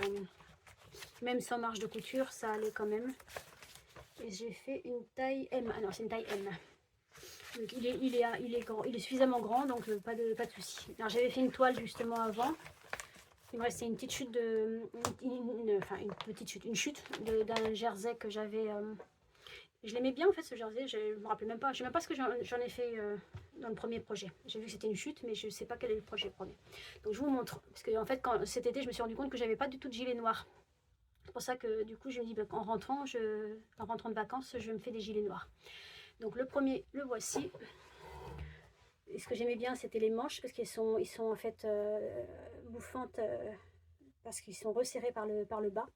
même sans marge de couture, ça allait quand même. Et j'ai fait une taille M. Ah non, c'est une taille M. Donc il est suffisamment grand, donc pas de souci. Alors j'avais fait une toile justement avant. Il me restait une petite chute enfin une petite chute, une chute d'un jersey que j'avais. Je l'aimais bien en fait ce jersey. Je me rappelais même pas. Je sais même pas ce que j'en ai fait dans le premier projet. J'ai vu que c'était une chute, mais je sais pas quel est le projet premier. Donc je vous montre parce que en fait cet été je me suis rendu compte que j'avais pas du tout de gilet noir. C'est pour ça que du coup je me dis bah, en rentrant de vacances, je me fais des gilets noirs. Donc le premier, le voici. Et ce que j'aimais bien, c'était les manches, parce qu'ils sont en fait bouffantes, parce qu'ils sont resserrés par le bas.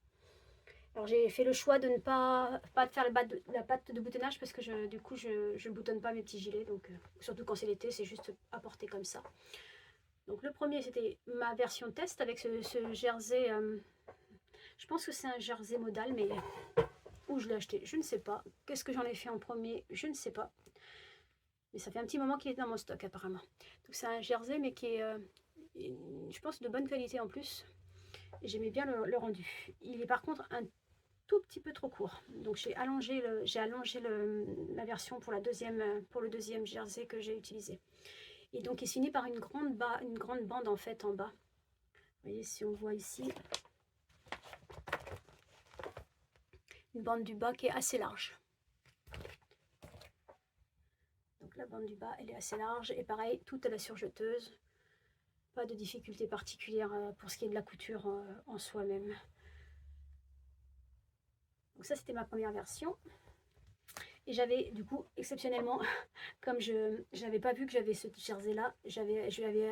Alors j'ai fait le choix de ne pas faire la patte de boutonnage, parce que du coup je ne boutonne pas mes petits gilets, donc surtout quand c'est l'été, c'est juste à porter comme ça. Donc le premier, c'était ma version test avec ce jersey. Je pense que c'est un jersey modal, mais où je l'ai acheté, je ne sais pas. Qu'est-ce que j'en ai fait en premier, je ne sais pas. Mais ça fait un petit moment qu'il est dans mon stock apparemment. Donc c'est un jersey, mais qui est, je pense, de bonne qualité en plus. Et j'aimais bien le rendu. Il est par contre un tout petit peu trop court. Donc j'ai allongé la version pour le deuxième jersey que j'ai utilisé. Et donc il se finit par une grande bande en fait en bas. Vous voyez, si on voit ici, une bande du bas qui est assez large. Donc la bande du bas, elle est assez large. Et pareil, toute à la surjeteuse. Pas de difficulté particulière pour ce qui est de la couture en soi-même. Donc ça, c'était ma première version. Et j'avais du coup exceptionnellement, comme je n'avais pas vu que j'avais ce jersey là, je l'avais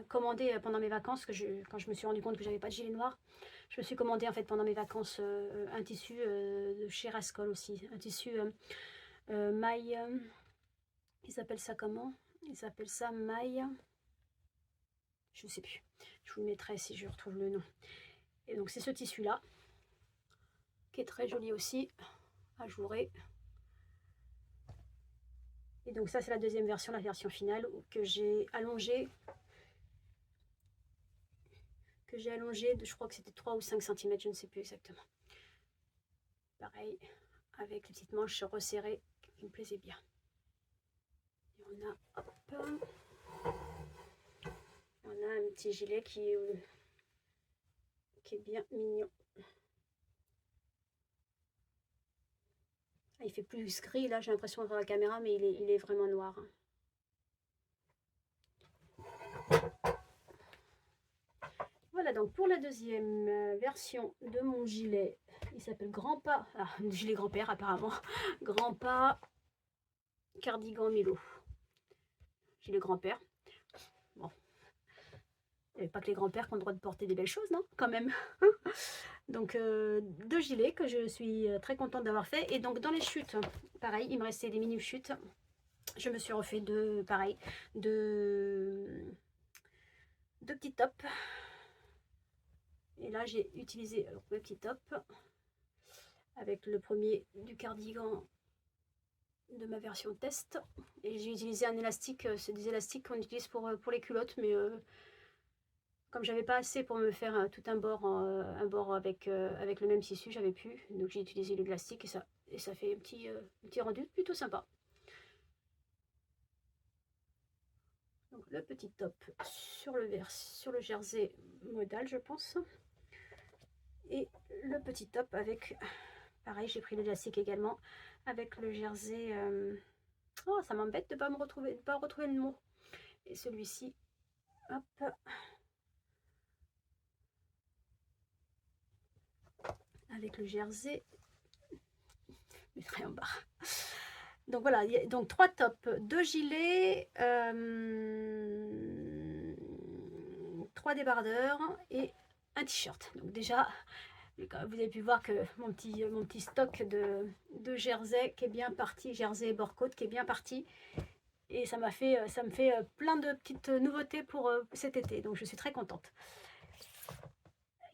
commandé pendant mes vacances, quand je me suis rendu compte que j'avais pas de gilet noir, je me suis commandé en fait pendant mes vacances un tissu de chez Rascol aussi, un tissu maille, ils appellent ça comment? Ils appellent ça maille, je ne sais plus, je vous le mettrai si je retrouve le nom. Et donc c'est ce tissu là, qui est très joli aussi, ajouré. Et donc ça c'est la deuxième version, la version finale, que j'ai allongée. Je crois que c'était 3 ou 5 cm, je ne sais plus exactement. Pareil, avec les petites manches resserrées, qui me plaisaient bien. Et on a un petit gilet qui est bien mignon. Ah, il fait plus gris là, j'ai l'impression dans la caméra, mais il est vraiment noir. Voilà donc pour la deuxième version de mon gilet, il s'appelle Grand Pas, gilet grand-père apparemment, Grand Pas cardigan Milo. Gilet grand-père. Bon, il n'y avait pas que les grands-pères qui ont le droit de porter des belles choses, non? Quand même. Donc deux gilets que je suis très contente d'avoir fait. Et donc dans les chutes, pareil, il me restait des mini chutes. Je me suis refait deux petits tops. Et là j'ai utilisé le petit top avec le premier du cardigan de ma version test. Et j'ai utilisé un élastique, c'est des élastiques qu'on utilise pour les culottes, mais comme j'avais pas assez pour me faire tout un bord avec le même tissu, j'avais plus. Donc j'ai utilisé le plastique et ça fait un petit rendu plutôt sympa. Donc le petit top sur le jersey modal, je pense. Et le petit top avec, pareil, j'ai pris l'élastique également, avec le jersey. Oh, ça m'embête de pas retrouver le mot. Et celui-ci, hop. Avec le jersey, je mettrai en bas. Donc voilà, donc 3 tops, 2 gilets, 3 débardeurs et un t-shirt. Donc déjà, vous avez pu voir que mon petit stock de jersey qui est bien parti, jersey et bord-côte qui est bien parti. et ça me fait plein de petites nouveautés pour cet été, donc je suis très contente.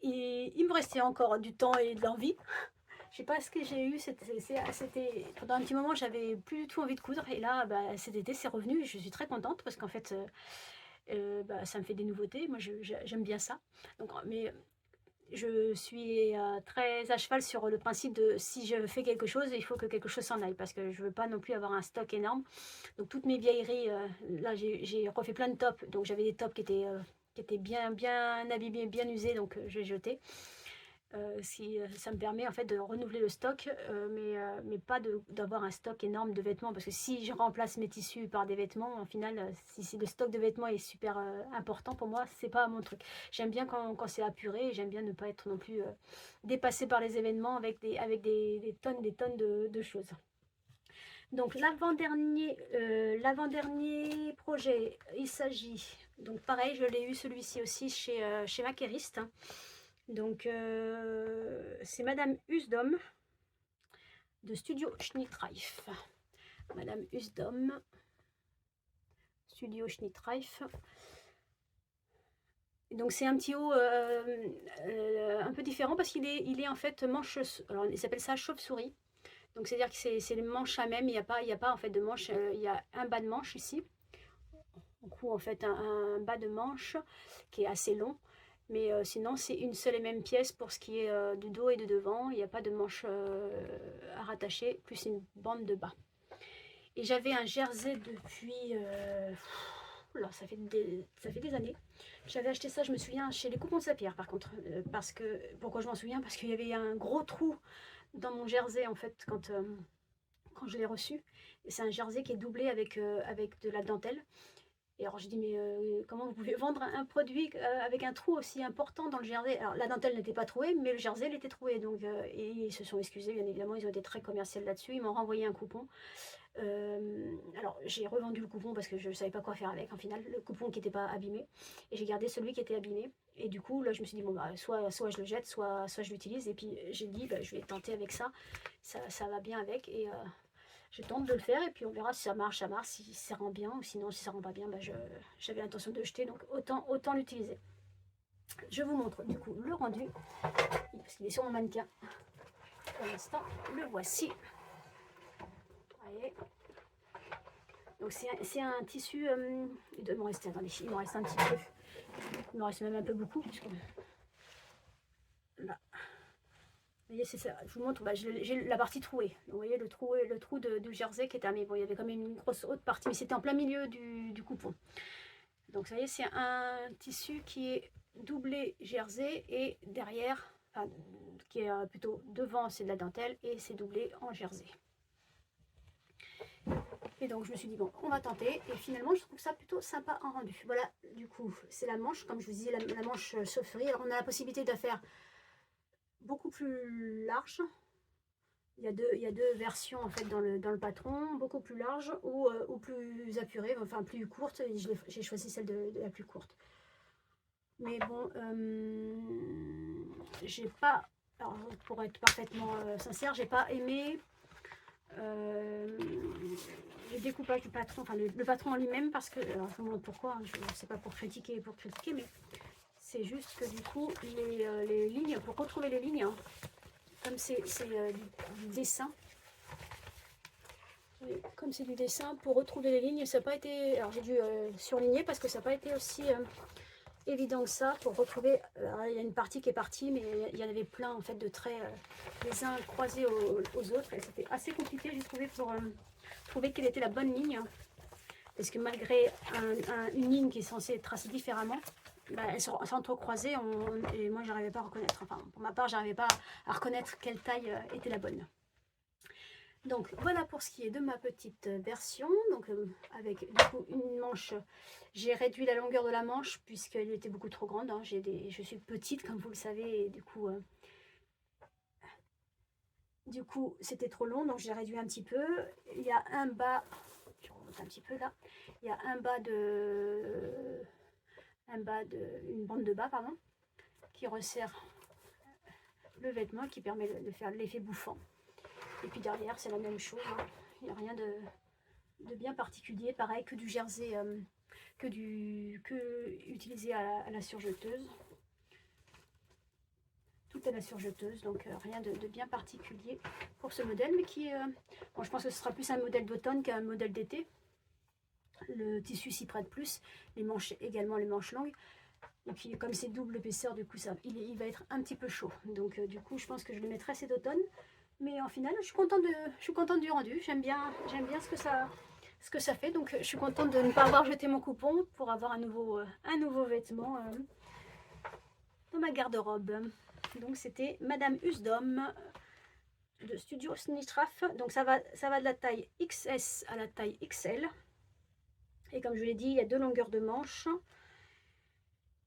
Il me restait encore du temps et de l'envie. Je sais pas ce que j'ai eu, c'était pendant un petit moment, j'avais plus du tout envie de coudre, et là, bah, cet été, c'est revenu, et je suis très contente parce qu'en fait, bah, ça me fait des nouveautés. Moi, j'aime bien ça. Donc, mais je suis très à cheval sur le principe de si je fais quelque chose, il faut que quelque chose s'en aille, parce que je veux pas non plus avoir un stock énorme. Donc toutes mes vieilleries, là j'ai refait plein de tops, donc j'avais des tops qui étaient bien abîmés, bien usés, donc j'ai jeté. Si ça me permet en fait de renouveler le stock, mais pas d'avoir un stock énorme de vêtements, parce que si je remplace mes tissus par des vêtements, en final, si le stock de vêtements est super important pour moi, c'est pas mon truc. J'aime bien quand c'est apuré, j'aime bien ne pas être non plus dépassée par les événements avec des tonnes de choses. Donc l'avant-dernier projet, il s'agit, donc pareil, je l'ai eu celui-ci aussi chez Maqueriste. Donc c'est Madame Usdom de Studio Schnittreif. Madame Usdom, Studio Schnittreif. Donc c'est un petit haut un peu différent parce qu'il est en fait manche, alors il s'appelle ça chauve-souris. Donc c'est-à-dire que c'est les manches à même, il y a pas en fait de manche, il y a un bas de manche ici. Du coup en fait un bas de manche qui est assez long. Mais sinon, c'est une seule et même pièce pour ce qui est du dos et de devant. Il n'y a pas de manche à rattacher, plus une bande de bas. Et j'avais un jersey depuis... là, ça fait des années. J'avais acheté ça, je me souviens, chez les Coupons de Sapierre, par contre. Parce que, pourquoi je m'en souviens? Parce qu'il y avait un gros trou dans mon jersey, en fait, quand je l'ai reçu. C'est un jersey qui est doublé avec de la dentelle. Et alors je dis, mais comment vous pouvez vendre un produit avec un trou aussi important dans le jersey? Alors la dentelle n'était pas trouée, mais le jersey elle était troué. Donc, et ils se sont excusés, bien évidemment, ils ont été très commerciaux là-dessus. Ils m'ont renvoyé un coupon. Alors j'ai revendu le coupon parce que je ne savais pas quoi faire avec, en final, le coupon qui n'était pas abîmé. Et j'ai gardé celui qui était abîmé. Et du coup, là je me suis dit, bon, bah, soit je le jette, soit je l'utilise. Et puis j'ai dit, bah, je vais tenter avec ça. Ça va bien avec. Et je tente de le faire et puis on verra si ça marche, si ça rend bien, ou sinon si ça rend pas bien, bah j'avais l'intention de le jeter, donc autant l'utiliser. Je vous montre du coup le rendu, parce qu'il est sur mon mannequin. Pour l'instant, le voici. Voyez. Donc c'est un tissu, il doit m'en rester, attendez, il m'en reste un petit peu, il m'en reste même un peu beaucoup, puisque là. Vous voyez, c'est ça. Je vous montre, bah, j'ai la partie trouée. Donc, vous voyez le trou du jersey qui est terminé. Bon, il y avait quand même une grosse haute partie, mais c'était en plein milieu du coupon. Donc, vous voyez, c'est un tissu qui est doublé jersey et derrière, enfin, qui est plutôt devant, c'est de la dentelle et c'est doublé en jersey. Et donc, je me suis dit, bon, on va tenter. Et finalement, je trouve ça plutôt sympa en rendu. Voilà, du coup, c'est la manche. Comme je vous disais, la manche chaufferie. Alors, on a la possibilité de faire beaucoup plus large. Il y a deux versions en fait dans le patron, beaucoup plus large ou plus apurée, enfin plus courte. J'ai choisi celle de la plus courte. Mais bon, j'ai pas, alors pour être parfaitement sincère, j'ai pas aimé le découpage du patron, enfin le patron en lui-même, parce que, alors je vous montre pourquoi, hein, c'est pas pour critiquer, mais c'est juste que du coup les lignes, pour retrouver les lignes, hein, comme c'est du dessin, comme c'est du dessin, pour retrouver les lignes, ça n'a pas été, alors j'ai dû surligner parce que ça n'a pas été aussi évident que ça pour retrouver. Il y a une partie qui est partie, mais il y en avait plein en fait de traits les uns croisés aux autres, et c'était assez compliqué, j'ai trouvé, pour trouver quelle était la bonne ligne, parce que malgré une ligne qui est censée être tracée différemment, bah, elles s'entrecroisaient et moi j'arrivais pas à reconnaître, enfin pour ma part j'arrivais pas à reconnaître quelle taille était la bonne. Donc voilà pour ce qui est de ma petite version. Donc avec du coup une manche, j'ai réduit la longueur de la manche puisqu'elle était beaucoup trop grande, hein. Je suis petite comme vous le savez, et du coup c'était trop long, donc j'ai réduit un petit peu. Il y a un bas, je remonte un petit peu là, il y a une bande de bas, pardon, qui resserre le vêtement, qui permet de faire l'effet bouffant. Et puis derrière c'est la même chose, hein. Il n'y a rien de... bien particulier, pareil que du jersey, que utilisé à la surjeteuse. Tout à la surjeteuse, donc rien de bien particulier pour ce modèle, mais qui bon, je pense que ce sera plus un modèle d'automne qu'un modèle d'été. Le tissu s'y prête plus, les manches également, les manches longues. Et puis comme c'est double épaisseur, du coup il va être un petit peu chaud. Donc du coup je pense que je le mettrai cet automne. Mais en final je suis contente du rendu. J'aime bien ce que ça fait. Donc je suis contente de ne pas avoir jeté mon coupon pour avoir un nouveau vêtement dans ma garde-robe. Donc c'était Madame Usdom de Studio Snitraf. Donc ça va de la taille XS à la taille XL. Et comme je vous l'ai dit, il y a 2 longueurs de manches.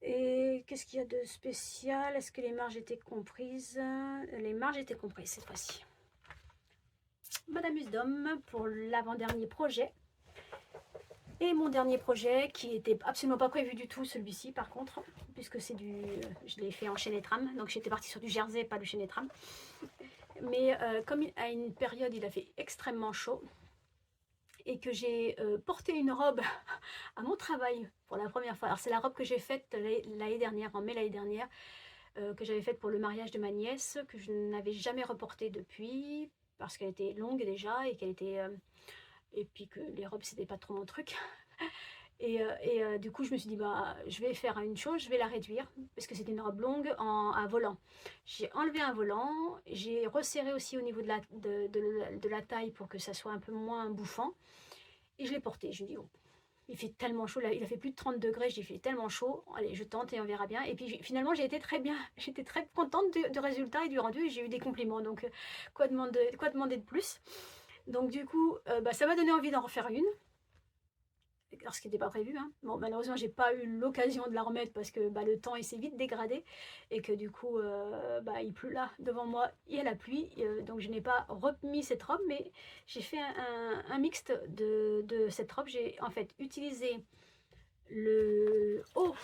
Et qu'est-ce qu'il y a de spécial? Est-ce que les marges étaient comprises? Les marges étaient comprises cette fois-ci. Madame Usdom pour l'avant-dernier projet. Et mon dernier projet qui était absolument pas prévu du tout, celui-ci par contre, puisque c'est je l'ai fait en chaîne et trame, donc j'étais partie sur du jersey, pas du chaîne et trame. Mais comme à une période il a fait extrêmement chaud, et que j'ai porté une robe à mon travail pour la première fois. Alors c'est la robe que j'ai faite l'année dernière, en mai l'année dernière, que j'avais faite pour le mariage de ma nièce, que je n'avais jamais reportée depuis, parce qu'elle était longue déjà, et qu'elle était... et puis que les robes c'était pas trop mon truc. Et du coup je me suis dit bah je vais faire une chose, je vais la réduire, parce que c'était une robe longue à volant. J'ai enlevé un volant, j'ai resserré aussi au niveau de la taille pour que ça soit un peu moins bouffant. Et je l'ai porté, je me dis, oh, il fait tellement chaud, là, il a fait plus de 30 degrés, je dis, il fait tellement chaud, allez, je tente et on verra bien. Et puis finalement, j'ai été très bien, j'étais très contente du résultat et du rendu, et j'ai eu des compliments, donc quoi demander de plus? Donc du coup, bah, ça m'a donné envie d'en refaire une, alors ce qui n'était pas prévu, hein. Bon, malheureusement, j'ai pas eu l'occasion de la remettre parce que bah, le temps il s'est vite dégradé et que du coup, bah, il pleut là devant moi, il y a la pluie, donc je n'ai pas remis cette robe, mais j'ai fait un mixte de cette robe. J'ai en fait utilisé le haut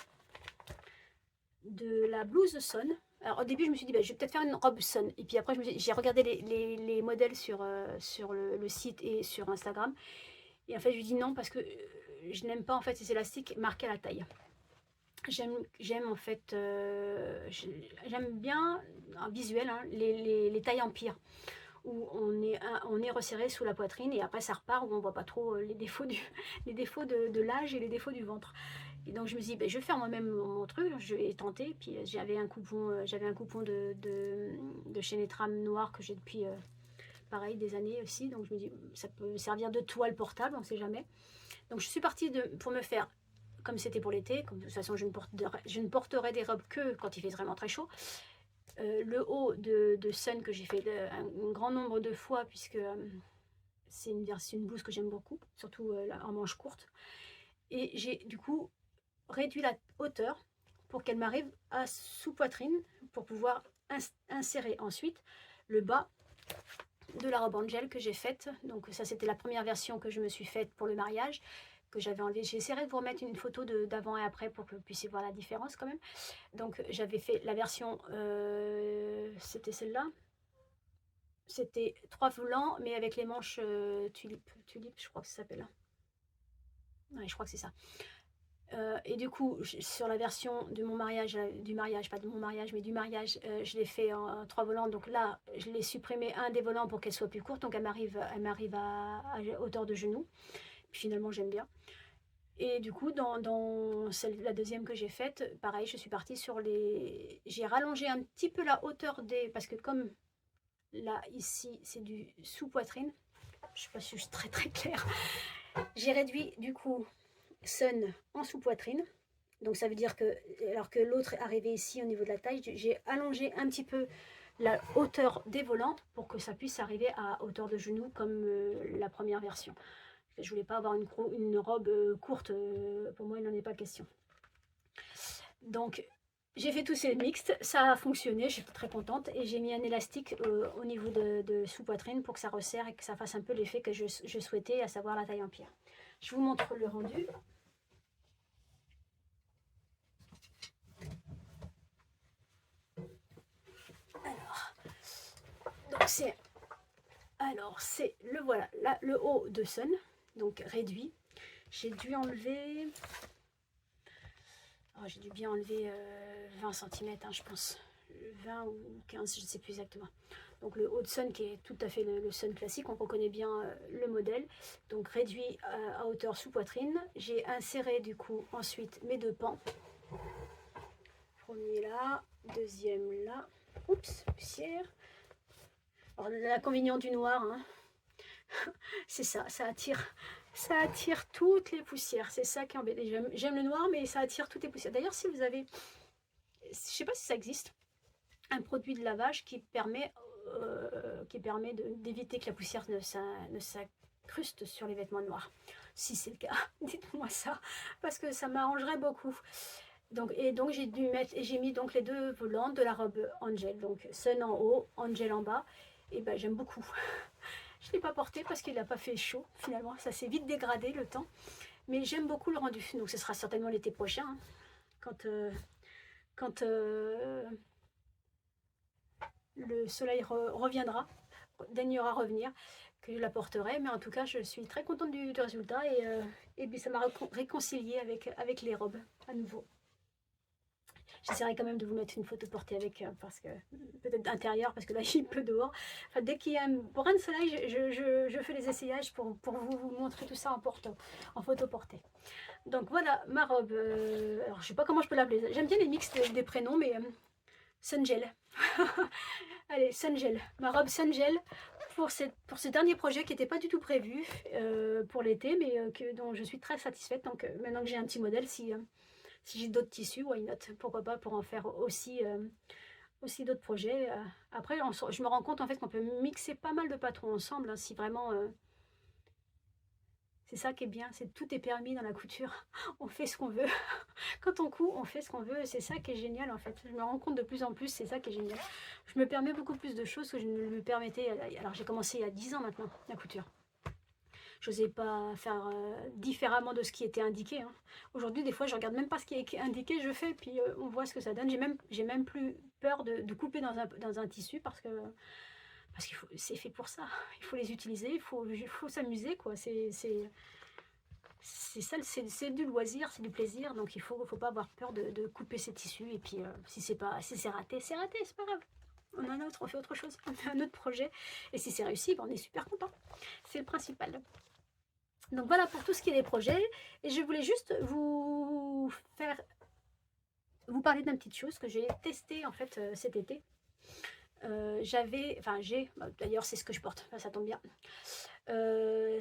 de la blouse Sun. Alors au début, je me suis dit, bah, je vais peut-être faire une robe Sun. Et puis après, j'ai regardé les modèles sur le site et sur Instagram. Et en fait, je lui dis non parce que je n'aime pas en fait ces élastiques marqués à la taille. J'aime en fait, j'aime bien en visuel hein, les tailles empire où on est resserré sous la poitrine et après ça repart où on voit pas trop les défauts, les défauts de l'âge et les défauts du ventre. Et donc je me dis, ben, je vais faire moi-même mon truc, je vais tenter. Puis j'avais un coupon de chez Netram noir que j'ai depuis pareil des années aussi. Donc je me dis, ça peut servir de toile portable, on ne sait jamais. Donc je suis partie pour me faire, comme c'était pour l'été, comme de toute façon je ne porterai des robes que quand il fait vraiment très chaud. Le haut de Sun que j'ai fait un grand nombre de fois puisque c'est une blouse que j'aime beaucoup, surtout en manche courte. Et j'ai du coup réduit la hauteur pour qu'elle m'arrive à sous-poitrine pour pouvoir insérer ensuite le bas de la robe Angel que j'ai faite. Donc ça c'était la première version que je me suis faite pour le mariage, que j'avais enlevé. J'essaierai de vous remettre une photo d'avant et après pour que vous puissiez voir la différence quand même. Donc j'avais fait la version, c'était celle-là. C'était 3 volants mais avec les manches tulipe, je crois que ça s'appelle. Ouais, je crois que c'est ça. Et du coup, sur la version de mon mariage, pas de mon mariage, mais du mariage, je l'ai fait en 3 volants. Donc là, je l'ai supprimé un des volants pour qu'elle soit plus courte. Donc elle m'arrive à hauteur de genou. Puis finalement, j'aime bien. Et du coup, dans la deuxième que j'ai faite, pareil, je suis partie sur les... J'ai rallongé un petit peu la hauteur des... Parce que comme là, ici, c'est du sous-poitrine. Je ne sais pas si je suis très très claire. J'ai réduit du coup Sun en sous-poitrine. Donc ça veut dire que, alors que l'autre est arrivé ici au niveau de la taille, j'ai allongé un petit peu la hauteur des volants pour que ça puisse arriver à hauteur de genou comme la première version. Je voulais pas avoir une robe courte, pour moi il n'en est pas question. Donc j'ai fait tous ces mixtes, ça a fonctionné, j'étais très contente et j'ai mis un élastique au niveau de sous-poitrine pour que ça resserre et que ça fasse un peu l'effet que je souhaitais, à savoir la taille empire. Je vous montre le rendu. Alors c'est le voilà, là, le haut de Sun. donc réduit. J'ai dû enlever, oh, j'ai dû bien enlever 20 cm, hein, je pense, 20 ou 15, je ne sais plus exactement. Donc le Hudson qui est tout à fait le Sun classique, on reconnaît bien le modèle. Donc réduit à hauteur sous poitrine. J'ai inséré du coup ensuite mes 2 pans. Premier là, deuxième là. Oups, poussière. Alors l'inconvénient du noir, hein, c'est ça, ça attire toutes les poussières. C'est ça qui est embêtant. J'aime le noir, mais ça attire toutes les poussières. D'ailleurs, si vous avez, je ne sais pas si ça existe, un produit de lavage qui permet d'éviter que la poussière ne s'incruste sur les vêtements noirs. Si c'est le cas, dites-moi ça, parce que ça m'arrangerait beaucoup. Donc j'ai mis donc les 2 volants de la robe Angel, donc Sun en haut, Angel en bas. Et ben j'aime beaucoup. Je ne l'ai pas porté parce qu'il n'a pas fait chaud finalement, ça s'est vite dégradé le temps. Mais j'aime beaucoup le rendu, donc ce sera certainement l'été prochain, hein, quand le soleil reviendra, daignera revenir, que je la porterai. Mais en tout cas, je suis très contente du résultat et puis ça m'a réconciliée avec les robes à nouveau. J'essaierai quand même de vous mettre une photo portée avec, parce que peut-être intérieur, parce que là il pleut dehors. Enfin, dès qu'il y a un brin de soleil, je fais les essayages pour vous montrer tout ça en photo portée. Donc voilà ma robe. Alors je sais pas comment je peux l'appeler. J'aime bien les mix des prénoms, mais Sungel. Allez, Sungel. Ma robe Sungel pour ce dernier projet qui n'était pas du tout prévu pour l'été, mais dont je suis très satisfaite. Donc maintenant que j'ai un petit modèle, si j'ai d'autres tissus, why not? Pourquoi pas, pour en faire aussi d'autres projets. Après, je me rends compte en fait qu'on peut mixer pas mal de patrons ensemble, hein, si vraiment... c'est ça qui est bien, c'est tout est permis dans la couture. On fait ce qu'on veut. Quand on coud, on fait ce qu'on veut. C'est ça qui est génial en fait. Je me rends compte de plus en plus, c'est ça qui est génial. Je me permets beaucoup plus de choses que je ne me permettais. Alors j'ai commencé il y a 10 ans maintenant, la couture. Je n'osais pas faire différemment de ce qui était indiqué, hein. Aujourd'hui, des fois, je regarde même pas ce qui est indiqué, je fais, puis on voit ce que ça donne. J'ai même plus peur de couper dans un tissu parce que c'est fait pour ça. Il faut les utiliser, il faut s'amuser, quoi. C'est ça, c'est du loisir, c'est du plaisir, donc il faut pas avoir peur de couper ces tissus. Et puis si c'est raté, c'est pas grave. On a un autre, on fait autre chose, on fait un autre projet. Et si c'est réussi, ben on est super content. C'est le principal. Donc voilà pour tout ce qui est des projets. Et je voulais juste vous parler d'une petite chose que j'ai testé en fait cet été. D'ailleurs c'est ce que je porte, ça tombe bien.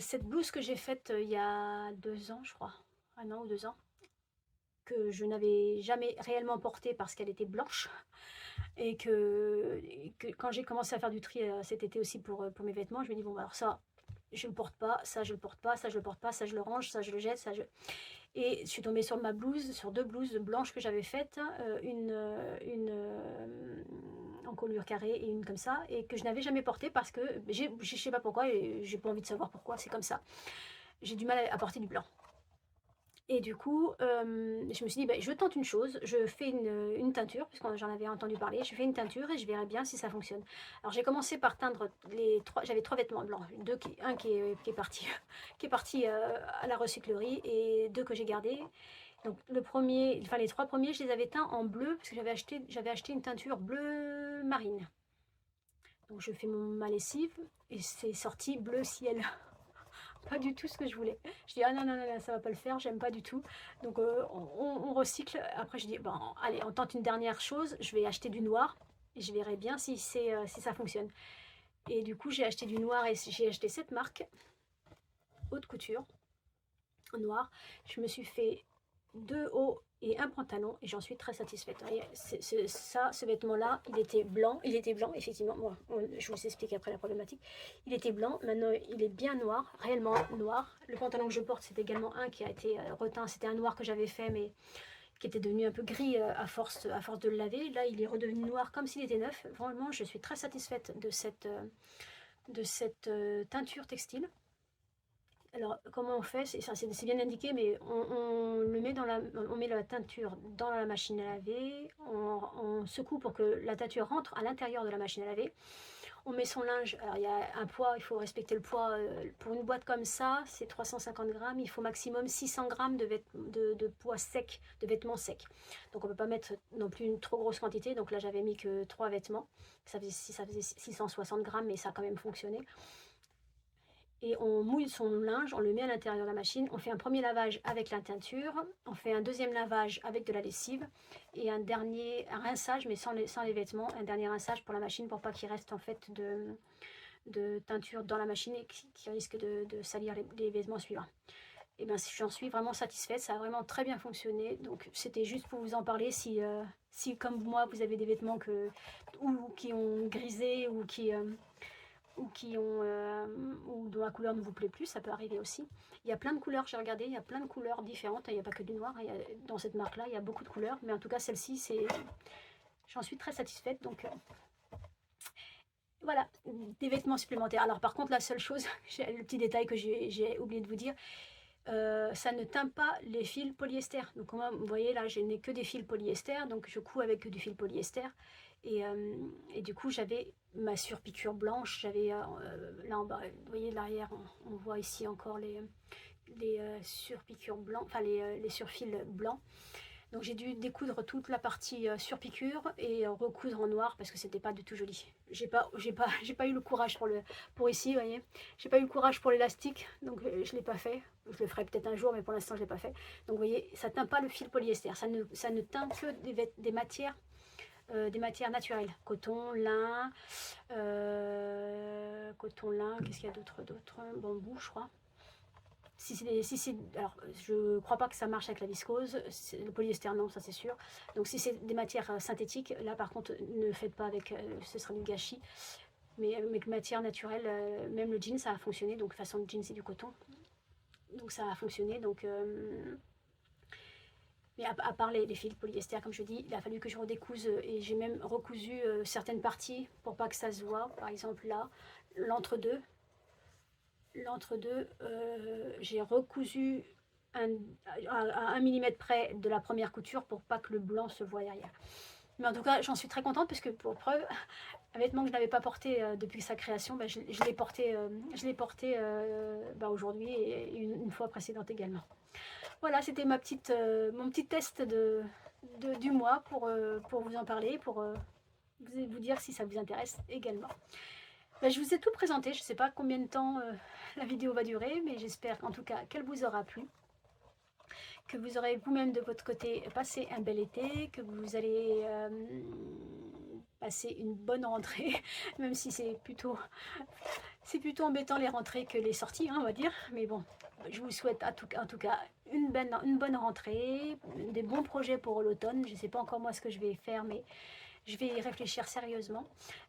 Cette blouse que j'ai faite il y a 2 ans, je crois, 1 an ou 2 ans, que je n'avais jamais réellement portée parce qu'elle était blanche. Et que quand j'ai commencé à faire du tri cet été aussi pour mes vêtements, je me dis bon, alors ça, je le porte pas, ça je le porte pas, ça je le porte pas, ça je le range, ça je le jette, et je suis tombée sur ma blouse, sur 2 blouses blanches que j'avais faites, une en colure carrée et une comme ça, et que je n'avais jamais portée parce que je sais pas pourquoi, et j'ai pas envie de savoir pourquoi, c'est comme ça. J'ai du mal à porter du blanc. Et du coup, je me suis dit, bah, je tente une chose, je fais une teinture, puisque j'en avais entendu parler, je fais une teinture et je verrai bien si ça fonctionne. Alors j'ai commencé par teindre j'avais 3 vêtements blancs, un qui est parti, à la recyclerie, et 2 que j'ai gardés. Donc les 3 premiers, je les avais teints en bleu, parce que j'avais acheté une teinture bleu marine. Donc je fais ma lessive, et c'est sorti bleu ciel. Pas du tout ce que je voulais. Je dis ah non, ça va pas le faire, j'aime pas du tout. Donc on recycle. Après je dis bon allez, on tente une dernière chose, je vais acheter du noir et je verrai bien si ça fonctionne. Et du coup j'ai acheté du noir, et j'ai acheté cette marque haute couture en noir. Je me suis fait 2 hauts et un pantalon et j'en suis très satisfaite. Ce vêtement-là, il était blanc, effectivement. Moi, je vous explique après la problématique. Il était blanc, maintenant il est bien noir, réellement noir. Le pantalon que je porte, c'est également un qui a été reteint. C'était un noir que j'avais fait, mais qui était devenu un peu gris à force de le laver. Là, il est redevenu noir comme s'il était neuf. Vraiment, je suis très satisfaite de cette teinture textile. Alors, comment on fait? C'est bien indiqué, mais on met la teinture dans la machine à laver, on secoue pour que la teinture rentre à l'intérieur de la machine à laver, On met son linge, alors il y a un poids, il faut respecter le poids. Pour une boîte comme ça, c'est 350 grammes, il faut maximum 600 grammes de poids sec, de vêtements secs. Donc on ne peut pas mettre non plus une trop grosse quantité, donc là j'avais mis que 3 vêtements, ça faisait 660 grammes, mais ça a quand même fonctionné. Et on mouille son linge, on le met à l'intérieur de la machine, on fait un premier lavage avec la teinture, on fait un deuxième lavage avec de la lessive et un dernier rinçage, mais sans les vêtements, un dernier rinçage pour la machine pour pas qu'il reste en fait de teinture dans la machine et qui risque de salir les vêtements suivants. Et bien j'en suis vraiment satisfaite, ça a vraiment très bien fonctionné, donc c'était juste pour vous en parler si comme moi vous avez des vêtements qui ont grisé ou ou dont la couleur ne vous plaît plus, ça peut arriver aussi. Il y a plein de couleurs, j'ai regardé, il y a plein de couleurs différentes, il n'y a pas que du noir, dans cette marque là il y a beaucoup de couleurs, mais en tout cas celle-ci, j'en suis très satisfaite. Donc voilà, des vêtements supplémentaires. Alors par contre, la seule chose, le petit détail que j'ai oublié de vous dire, ça ne teint pas les fils polyester. Donc moi, vous voyez là, je n'ai que des fils polyester, donc je couds avec du fil polyester. Et du coup, j'avais ma surpiqûre blanche. J'avais là en bas, vous voyez l'arrière, on voit ici encore les surpiqûres blancs, enfin les surfils blancs. Donc j'ai dû découdre toute la partie surpiqûre et recoudre en noir parce que c'était pas du tout joli. J'ai pas eu le courage pour ici, vous voyez. J'ai pas eu le courage pour l'élastique, donc je l'ai pas fait. Je le ferai peut-être un jour, mais pour l'instant je l'ai pas fait. Donc vous voyez, ça teint pas le fil polyester, ça ne teint que des matières naturelles, coton, lin, qu'est-ce qu'il y a d'autre, bambou, je crois. Alors, je crois pas que ça marche avec la viscose, le polyester non, ça c'est sûr. Donc si c'est des matières synthétiques, là par contre ne faites pas avec, ce sera du gâchis. Mais avec matière naturelle, même le jean ça a fonctionné, donc de toute façon le jean c'est du coton. Donc ça a fonctionné, donc... mais à part les fils polyester, comme je dis, il a fallu que je redécouse et j'ai même recousu certaines parties pour pas que ça se voit. Par exemple là, l'entre-deux, j'ai recousu à 1 mm près de la première couture pour pas que le blanc se voie derrière. Mais en tout cas, j'en suis très contente parce que pour preuve, un vêtement que je n'avais pas porté depuis sa création, bah, je l'ai porté, aujourd'hui et une fois précédente également. Voilà, c'était mon petit test du mois pour vous en parler, pour vous dire si ça vous intéresse également. Ben, je vous ai tout présenté, je ne sais pas combien de temps la vidéo va durer, mais j'espère en tout cas qu'elle vous aura plu, que vous aurez vous-même de votre côté passé un bel été, que vous allez passer une bonne rentrée, même si c'est plutôt embêtant les rentrées que les sorties, hein, on va dire, mais bon, je vous souhaite en tout cas une bonne rentrée, des bons projets pour l'automne. Je ne sais pas encore moi ce que je vais faire, mais je vais y réfléchir sérieusement,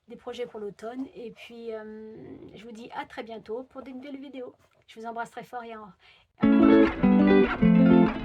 des projets pour l'automne. Et puis, je vous dis à très bientôt pour de nouvelles vidéos. Je vous embrasse très fort et au revoir.